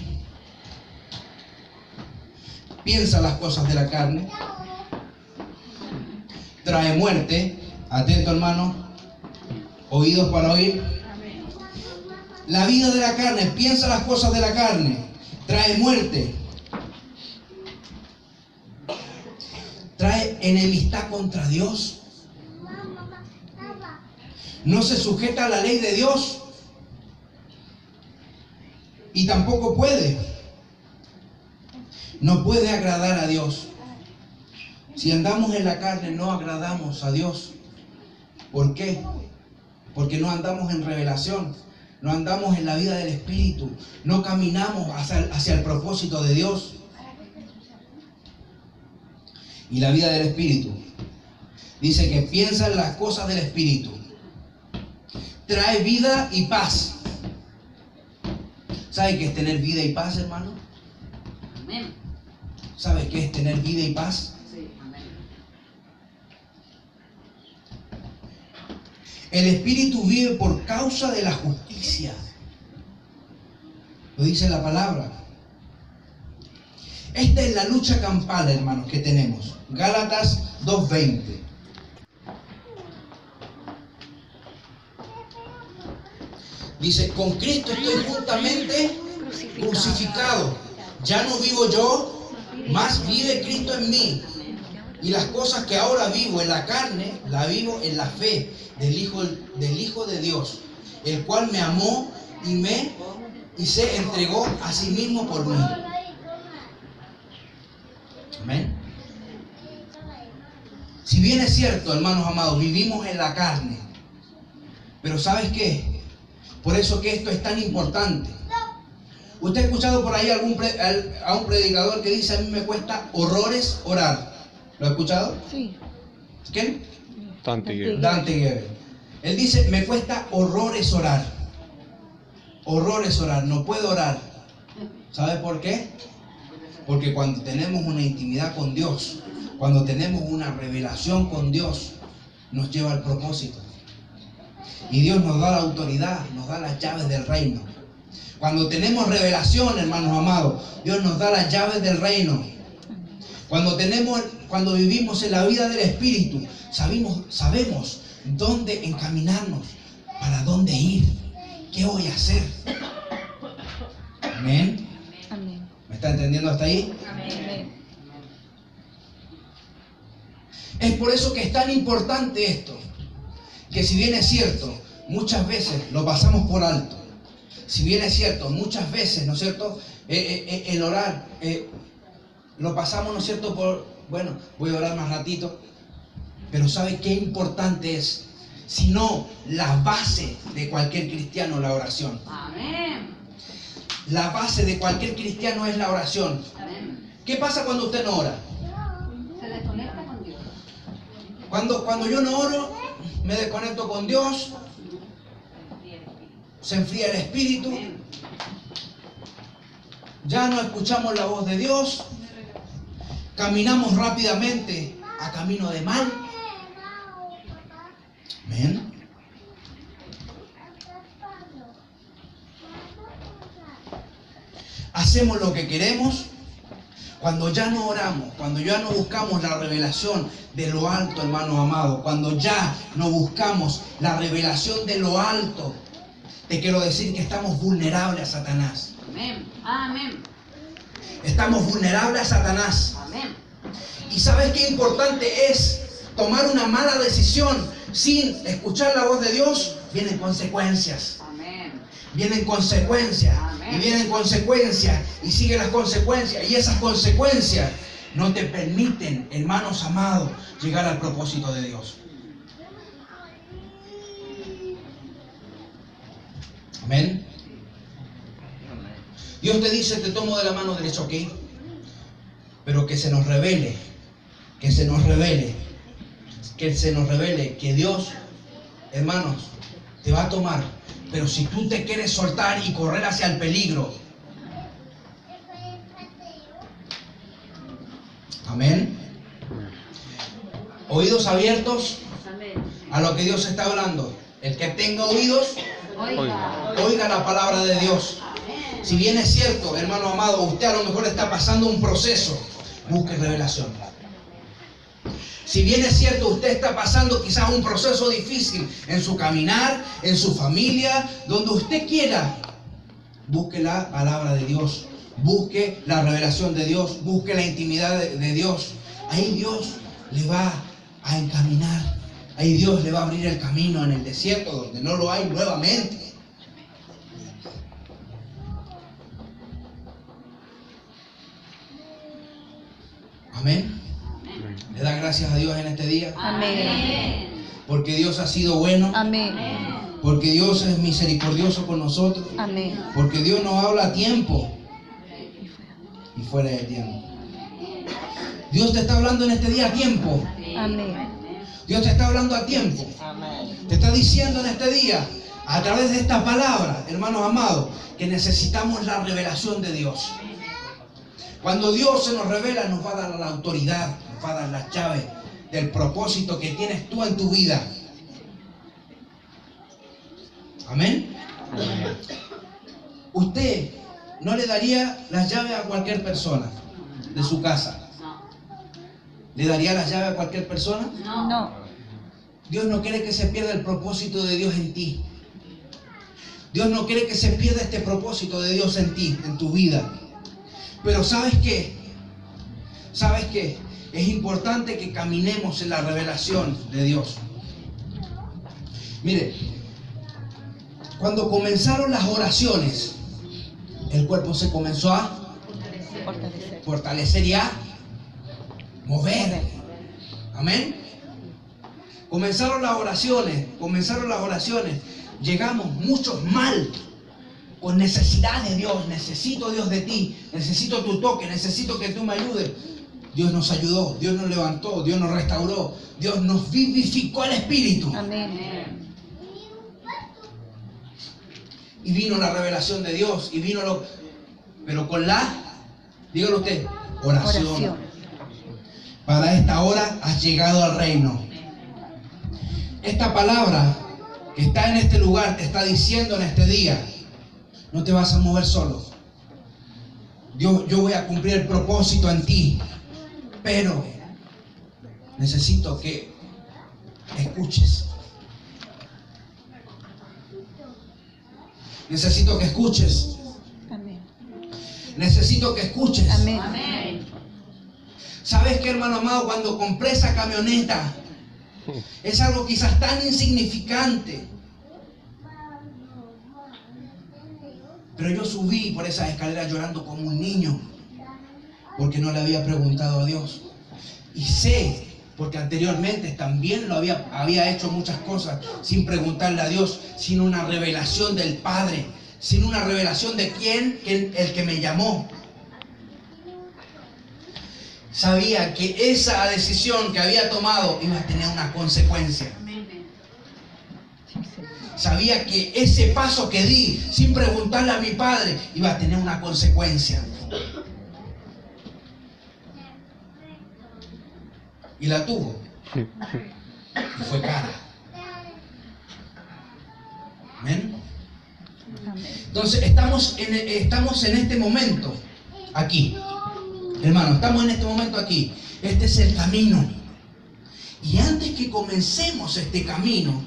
Speaker 1: piensa las cosas de la carne, trae muerte. Atento, hermano, oídos para oír. La vida de la carne, piensa las cosas de la carne, trae muerte, trae enemistad contra Dios, no se sujeta a la ley de Dios y tampoco no puede agradar a Dios. Si andamos en la carne no agradamos a Dios. ¿Por qué? Porque no andamos en revelación, no andamos en la vida del Espíritu, no caminamos hacia el propósito de Dios. Y la vida del Espíritu dice que piensa en las cosas del Espíritu, trae vida y paz. ¿Sabe qué es tener vida y paz, hermano?
Speaker 3: Amén.
Speaker 1: ¿Sabe qué es tener vida y paz?
Speaker 3: Sí, amén.
Speaker 1: El Espíritu vive por causa de la justicia. Lo dice la palabra. Esta es la lucha campal, hermanos, que tenemos. Gálatas 2:20. Dice, con Cristo estoy juntamente crucificado. Ya no vivo yo, más vive Cristo en mí. Y las cosas que ahora vivo en la carne, la vivo en la fe del Hijo de Dios, el cual me amó y se entregó a sí mismo por mí. Amén. Si bien es cierto, hermanos amados, vivimos en la carne, pero ¿sabes qué? Por eso que esto es tan importante. ¿Usted ha escuchado por ahí a un predicador que dice: a mí me cuesta horrores orar? ¿Lo ha escuchado?
Speaker 2: Sí.
Speaker 1: ¿Quién?
Speaker 4: Dante Gebel.
Speaker 1: Dante Gebel. Él dice: me cuesta horrores orar. Horrores orar, no puedo orar. ¿Sabe por qué? Porque cuando tenemos una intimidad con Dios, cuando tenemos una revelación con Dios, nos lleva al propósito. Y Dios nos da la autoridad, nos da las llaves del reino. Cuando tenemos revelación, hermanos amados, Dios nos da las llaves del reino. Cuando vivimos en la vida del Espíritu, sabemos dónde encaminarnos, para dónde ir, qué voy a hacer. Amén.
Speaker 2: Amén.
Speaker 1: ¿Me está entendiendo hasta ahí?
Speaker 2: Amén.
Speaker 1: Es por eso que es tan importante esto, que si bien es cierto, muchas veces lo pasamos por alto. Si bien es cierto, muchas veces, ¿no es cierto?, el orar, lo pasamos, ¿no es cierto?, bueno, voy a orar más ratito. Pero ¿sabe qué importante es? Si no, la base de cualquier cristiano es la oración.
Speaker 3: Amén.
Speaker 1: La base de cualquier cristiano es la oración.
Speaker 3: Amén.
Speaker 1: ¿Qué pasa cuando usted no ora?
Speaker 3: Se desconecta con Dios.
Speaker 1: Cuando yo no oro, me desconecto con Dios, se enfría el espíritu,
Speaker 3: Amén.
Speaker 1: ya no escuchamos la voz de Dios, caminamos rápidamente a camino de mal. Amén. Hacemos lo que queremos. Cuando ya no oramos, cuando ya no buscamos la revelación de lo alto, hermanos amados, cuando ya no buscamos la revelación de lo alto, te quiero decir que estamos vulnerables a Satanás.
Speaker 3: Amén. Amén.
Speaker 1: Estamos vulnerables a Satanás.
Speaker 3: Amén.
Speaker 1: ¿Y sabes qué importante es tomar una mala decisión sin escuchar la voz de Dios? Vienen consecuencias.
Speaker 3: Amén.
Speaker 1: Vienen consecuencias.
Speaker 3: Amén.
Speaker 1: Y vienen consecuencias. Y siguen las consecuencias. Y esas consecuencias no te permiten, hermanos amados, llegar al propósito de Dios. Amén. Dios te dice: te tomo de la mano derecha, ¿ok? Pero que se nos revele, que se nos revele que Dios, hermanos, te va a tomar, Pero si tú te quieres soltar y correr hacia el peligro, amén. Oídos abiertos a lo que Dios está hablando. El que tenga oídos, oiga la palabra de Dios. Si bien es cierto, hermano amado, usted a lo mejor está pasando un proceso, busque revelación. Si bien es cierto, usted está pasando quizás un proceso difícil en su caminar, en su familia, donde usted quiera, busque la palabra de Dios, busque la revelación de Dios, busque la intimidad de Dios. Ahí Dios le va a encaminar, ahí Dios le va a abrir el camino en el desierto donde no lo hay nuevamente. Amén. Le da gracias a Dios en este día.
Speaker 2: Amén.
Speaker 1: Porque Dios ha sido bueno.
Speaker 2: Amén.
Speaker 1: Porque Dios es misericordioso con nosotros.
Speaker 2: Amén.
Speaker 1: Porque Dios nos habla a tiempo y fuera de tiempo. Dios te está hablando en este día a tiempo.
Speaker 2: Amén.
Speaker 1: Dios te está hablando a tiempo. Te está diciendo en este día, a través de esta palabra, hermanos amados, que necesitamos la revelación de Dios. Cuando Dios se nos revela, nos va a dar la autoridad, nos va a dar la llave del propósito que tienes tú en tu vida. Amén. Usted no le daría las llaves a cualquier persona de su casa. ¿Le daría las llaves a cualquier persona?
Speaker 2: No.
Speaker 1: Dios no quiere que se pierda el propósito de Dios en ti. Dios no quiere que se pierda este propósito de Dios en ti, en tu vida. Pero ¿sabes qué? ¿Sabes qué? Es importante que caminemos en la revelación de Dios. Mire, cuando comenzaron las oraciones, el cuerpo se comenzó a fortalecer y a mover. Amén. Comenzaron las oraciones. Llegamos muchos mal, con necesidad de Dios. Necesito Dios de ti, necesito tu toque, necesito que tú me ayudes. Dios nos ayudó, Dios nos levantó, Dios nos restauró, Dios nos vivificó el espíritu.
Speaker 2: Amén.
Speaker 1: Y vino la revelación de Dios, y vino pero con dígalo usted, oración. Para esta hora has llegado al reino. Esta palabra que está en este lugar te está diciendo en este día: no te vas a mover solo. Yo voy a cumplir el propósito en ti, pero necesito que escuches. Necesito que escuches.
Speaker 2: Amén.
Speaker 1: Necesito que escuches.
Speaker 2: Amén.
Speaker 1: ¿Sabes qué, hermano amado? Cuando compré esa camioneta, es algo quizás tan insignificante, pero yo subí por esas escaleras llorando como un niño, porque no le había preguntado a Dios. Y sé, porque anteriormente también había hecho muchas cosas sin preguntarle a Dios, sin una revelación del Padre, sin una revelación de quién, el que me llamó. Sabía que esa decisión que había tomado iba a tener una consecuencia. Sabía que ese paso que di sin preguntarle a mi padre iba a tener una consecuencia. Y la tuvo. Y fue cara. ¿Amén? Entonces estamos en este momento aquí. Hermano, estamos en este momento aquí. Este es el camino. Y antes que comencemos este camino,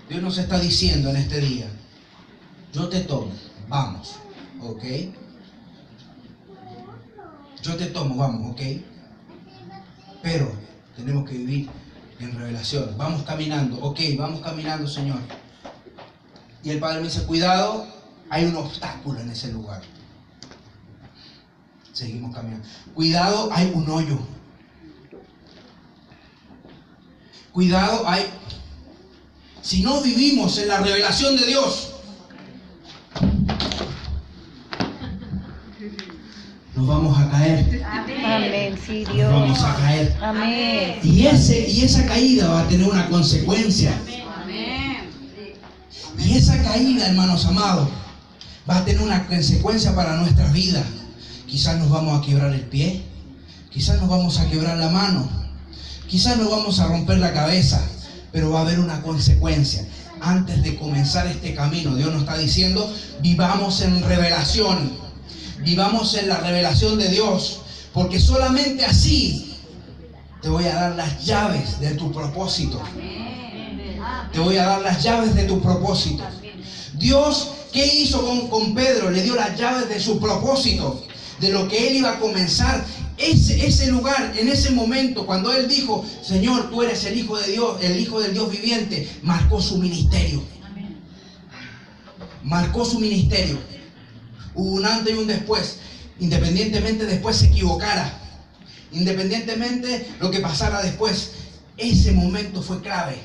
Speaker 1: Dios nos está diciendo en este día: yo te tomo, vamos, ¿ok? Yo te tomo, vamos, ¿ok? Pero tenemos que vivir en revelación. Vamos caminando, ¿ok? Vamos caminando, Señor. Y el Padre me dice: cuidado, hay un obstáculo en ese lugar. Seguimos caminando. Cuidado, hay un hoyo. Cuidado, si no vivimos en la revelación de Dios, nos vamos a caer.
Speaker 2: Amén, sí,
Speaker 1: Nos
Speaker 2: Dios.
Speaker 1: vamos a caer.
Speaker 2: Amén.
Speaker 1: Y esa caída va a tener una consecuencia. Y esa caída, hermanos amados, va a tener una consecuencia para nuestras vidas. Quizás nos vamos a quebrar el pie, quizás nos vamos a quebrar la mano, quizás nos vamos a romper la cabeza, pero va a haber una consecuencia. Antes de comenzar este camino, Dios nos está diciendo, vivamos en revelación, vivamos en la revelación de Dios, porque solamente así te voy a dar las llaves de tu propósito. Te voy a dar las llaves de tu propósito. Dios, ¿qué hizo con Pedro? Le dio las llaves de su propósito, de lo que él iba a comenzar. Ese lugar, en ese momento, cuando él dijo, Señor, tú eres el Hijo de Dios, el Hijo del Dios viviente, marcó su ministerio. Marcó su ministerio. Hubo un antes y un después. Independientemente después se equivocara, independientemente lo que pasara después, ese momento fue clave.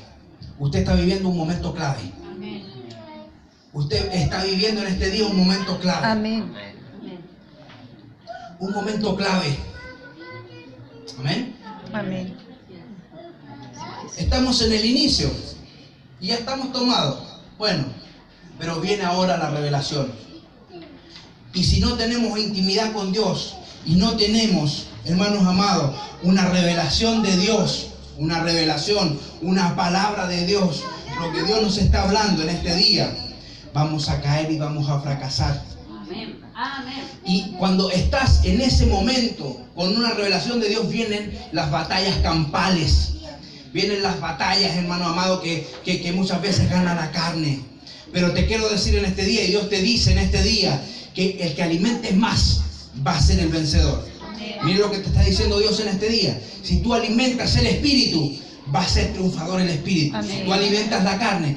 Speaker 1: Usted está viviendo un momento clave. Usted está viviendo en este día un momento clave.
Speaker 2: Amén.
Speaker 1: Un momento clave. Amén.
Speaker 2: Amén.
Speaker 1: Estamos en el inicio y ya estamos tomados. Bueno, pero viene ahora la revelación. Y si no tenemos intimidad con Dios y no tenemos, hermanos amados, una revelación de Dios, una revelación, una palabra de Dios, lo que Dios nos está hablando en este día, vamos a caer y vamos a fracasar.
Speaker 3: Amén. Amén.
Speaker 1: Y cuando estás en ese momento con una revelación de Dios, vienen las batallas campales. Vienen las batallas, hermano amado, que muchas veces gana la carne. Pero te quiero decir en este día, y Dios te dice en este día, que el que alimente más va a ser el vencedor. Mira lo que te está diciendo Dios en este día. Si tú alimentas el espíritu, va a ser triunfador el espíritu.
Speaker 2: Amén.
Speaker 1: Si tú alimentas la carne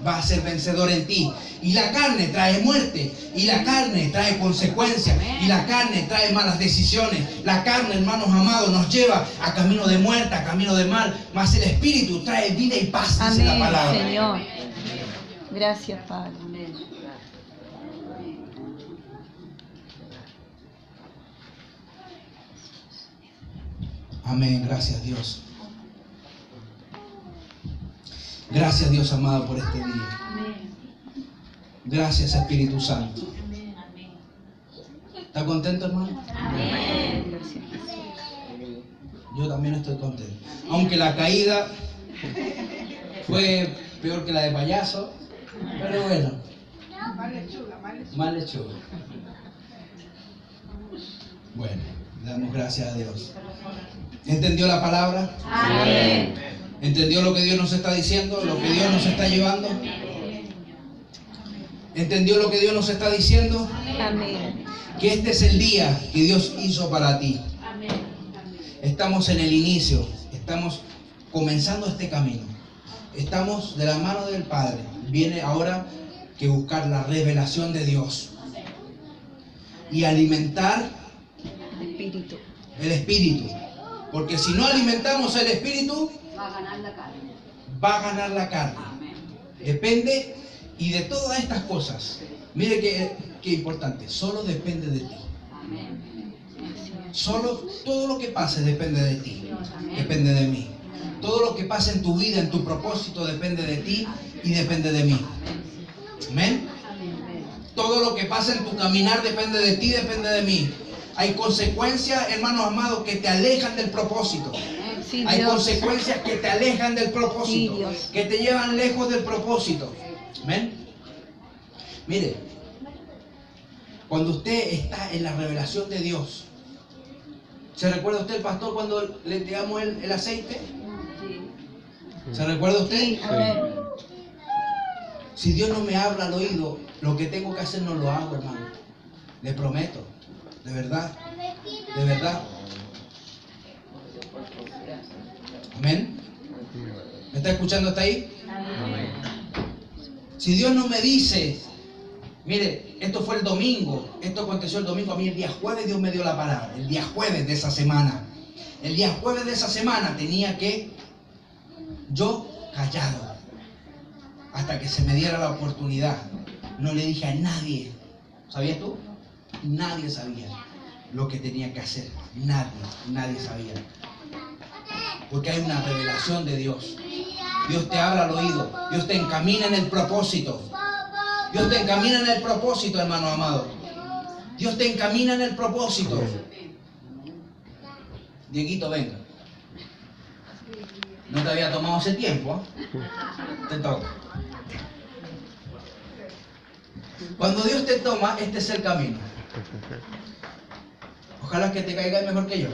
Speaker 1: va a ser vencedor en ti. Y la carne trae muerte, y la carne trae consecuencias, y la carne trae malas decisiones. La carne, hermanos amados, nos lleva a camino de muerte, a camino de mal. Mas el espíritu trae vida y paz, dice la
Speaker 2: Amén,
Speaker 1: palabra.
Speaker 2: Señor. Gracias, Padre.
Speaker 1: Amén, gracias Dios. Gracias Dios amado por este día. Gracias Espíritu Santo. ¿Está contento, hermano?
Speaker 2: Gracias.
Speaker 1: Yo también estoy contento. Aunque la caída fue peor que la de payaso, pero bueno. Mal lechuga. Bueno, le damos gracias a Dios. ¿Entendió la palabra?
Speaker 2: Amén.
Speaker 1: ¿Entendió lo que Dios nos está diciendo? ¿Lo que Dios nos está llevando? ¿Entendió lo que Dios nos está diciendo?
Speaker 2: Amén.
Speaker 1: Que este es el día que Dios hizo para ti. Estamos en el inicio, estamos comenzando este camino. Estamos de la mano del Padre. Viene ahora que buscar la revelación de Dios y alimentar
Speaker 2: Espíritu.
Speaker 1: el espíritu. Porque si no alimentamos el espíritu,
Speaker 3: Va a ganar la carne.
Speaker 1: va a ganar la carne.
Speaker 3: Amén.
Speaker 1: Depende, y de todas estas cosas, mire qué importante, solo depende de ti.
Speaker 3: Amén.
Speaker 1: Solo, todo lo que pase depende de ti, depende de mí. Todo lo que pase en tu vida, en tu propósito, depende de ti y depende de mí. Amén. Todo lo que pasa en tu caminar depende de ti, depende de mí. Hay consecuencias, hermanos amados, que te alejan del propósito.
Speaker 2: Sí,
Speaker 1: Hay
Speaker 2: Dios.
Speaker 1: consecuencias que te alejan del propósito,
Speaker 2: Sí, Dios.
Speaker 1: que te llevan lejos del propósito. Amén. Mire, cuando usted está en la revelación de Dios, ¿se recuerda usted, pastor, cuando le entregamos el aceite? ¿Se recuerda usted?
Speaker 2: Sí, amén.
Speaker 1: Si Dios no me habla al oído, lo que tengo que hacer no lo hago, hermano. Le prometo, de verdad, de verdad. Amén. ¿Me está escuchando hasta ahí? Si Dios no me dice, mire, esto fue el domingo, esto aconteció el domingo, a mí el día jueves Dios me dio la palabra, el día jueves de esa semana. El día jueves de esa semana tenía que yo callado hasta que se me diera la oportunidad. No le dije a nadie, ¿sabías tú? Nadie sabía lo que tenía que hacer, nadie sabía. Porque hay una revelación de Dios. Dios te habla al oído. Dios te encamina en el propósito. Dios te encamina en el propósito, hermano amado. Dios te encamina en el propósito. Dieguito, venga. No te había tomado ese tiempo, ¿eh? Te toca. Cuando Dios te toma, este es el camino. Ojalá que te caiga mejor que yo.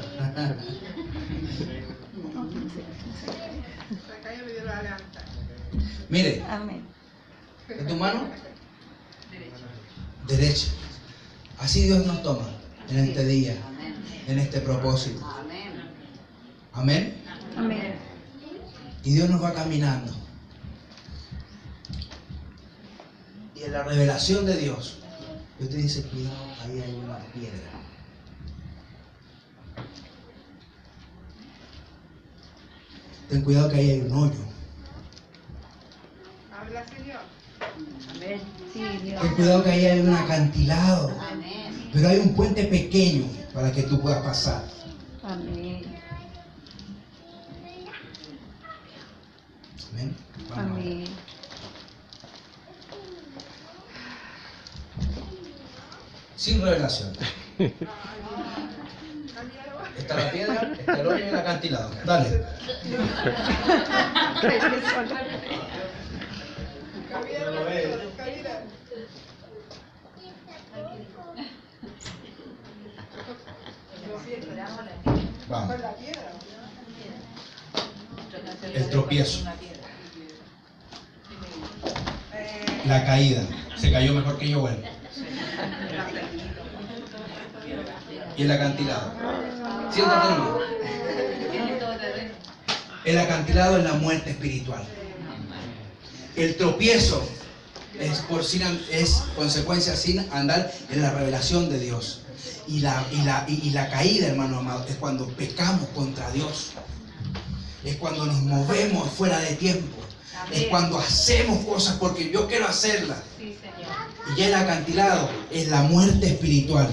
Speaker 1: Mire,
Speaker 2: Amén.
Speaker 1: ¿de tu mano? Derecha. Así Dios nos toma en este día, en este propósito. Amén.
Speaker 2: Amén.
Speaker 1: Y Dios nos va caminando. Y en la revelación de Dios, Dios te dice, cuidado, ahí hay una piedra. Ten cuidado que ahí hay un hoyo.
Speaker 5: Habla, Señor.
Speaker 2: Amén. Sí, Dios.
Speaker 1: Ten cuidado que ahí hay un acantilado. Pero hay un puente pequeño para que tú puedas pasar.
Speaker 2: Amén.
Speaker 1: Amén. Vamos.
Speaker 2: Amén.
Speaker 1: Sin revelación. Está la piedra, está el hoyo y el acantilado. Dale. Vamos. El tropiezo. La caída. Se cayó mejor que yo, bueno. Y el acantilado. Siéntate nomás. El acantilado es la muerte espiritual. El tropiezo es consecuencia sin andar en la revelación de Dios. Y la caída, hermano amado, es cuando pecamos contra Dios. Es cuando nos movemos fuera de tiempo. Es cuando hacemos cosas porque yo quiero hacerlas. Y ya el acantilado es la muerte espiritual.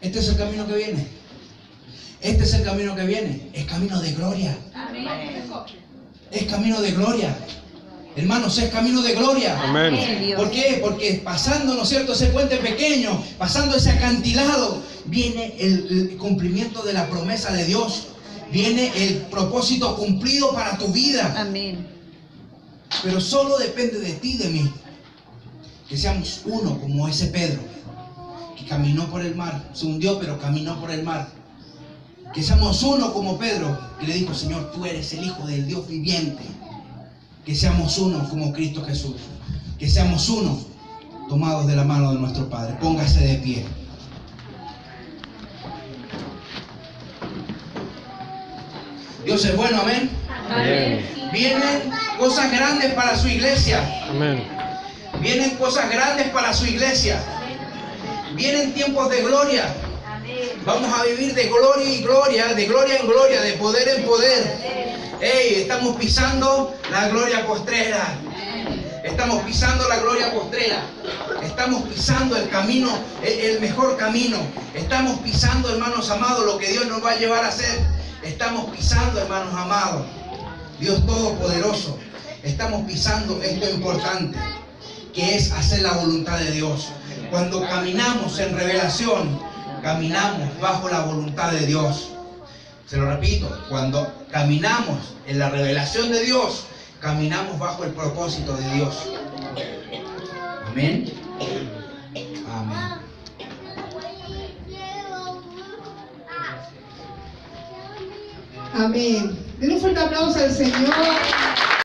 Speaker 1: Este es el camino que viene. Este es el camino que viene. Es camino de gloria. Es camino de gloria. Hermanos, es camino de gloria.
Speaker 4: Amén.
Speaker 1: ¿Por qué? Porque pasando, ¿no es cierto?, ese puente pequeño, pasando ese acantilado, viene el cumplimiento de la promesa de Dios. Viene el propósito cumplido para tu vida.
Speaker 2: Amén.
Speaker 1: Pero solo depende de ti y de mí. Que seamos uno como ese Pedro, que caminó por el mar. Se hundió, pero caminó por el mar. Que seamos uno como Pedro, que le dijo, Señor, tú eres el Hijo del Dios viviente. Que seamos uno como Cristo Jesús. Que seamos uno, tomados de la mano de nuestro Padre. Póngase de pie. Dios es bueno, amén.
Speaker 4: Amén.
Speaker 1: Vienen cosas grandes para su iglesia.
Speaker 4: Amén.
Speaker 1: Vienen cosas grandes para su iglesia. Vienen tiempos de gloria. Vamos a vivir de gloria y gloria, de gloria en gloria, de poder en poder. Hey, estamos pisando la gloria postrera. Estamos pisando la gloria postrera. Estamos pisando el camino, el mejor camino. Estamos pisando, hermanos amados, lo que Dios nos va a llevar a hacer. Estamos pisando, hermanos amados, Dios Todopoderoso. Estamos pisando esto importante, que es hacer la voluntad de Dios. Cuando caminamos en revelación, caminamos bajo la voluntad de Dios. Se lo repito, cuando caminamos en la revelación de Dios, caminamos bajo el propósito de Dios. Amén. Amén.
Speaker 5: Amén. Den un fuerte aplauso al Señor.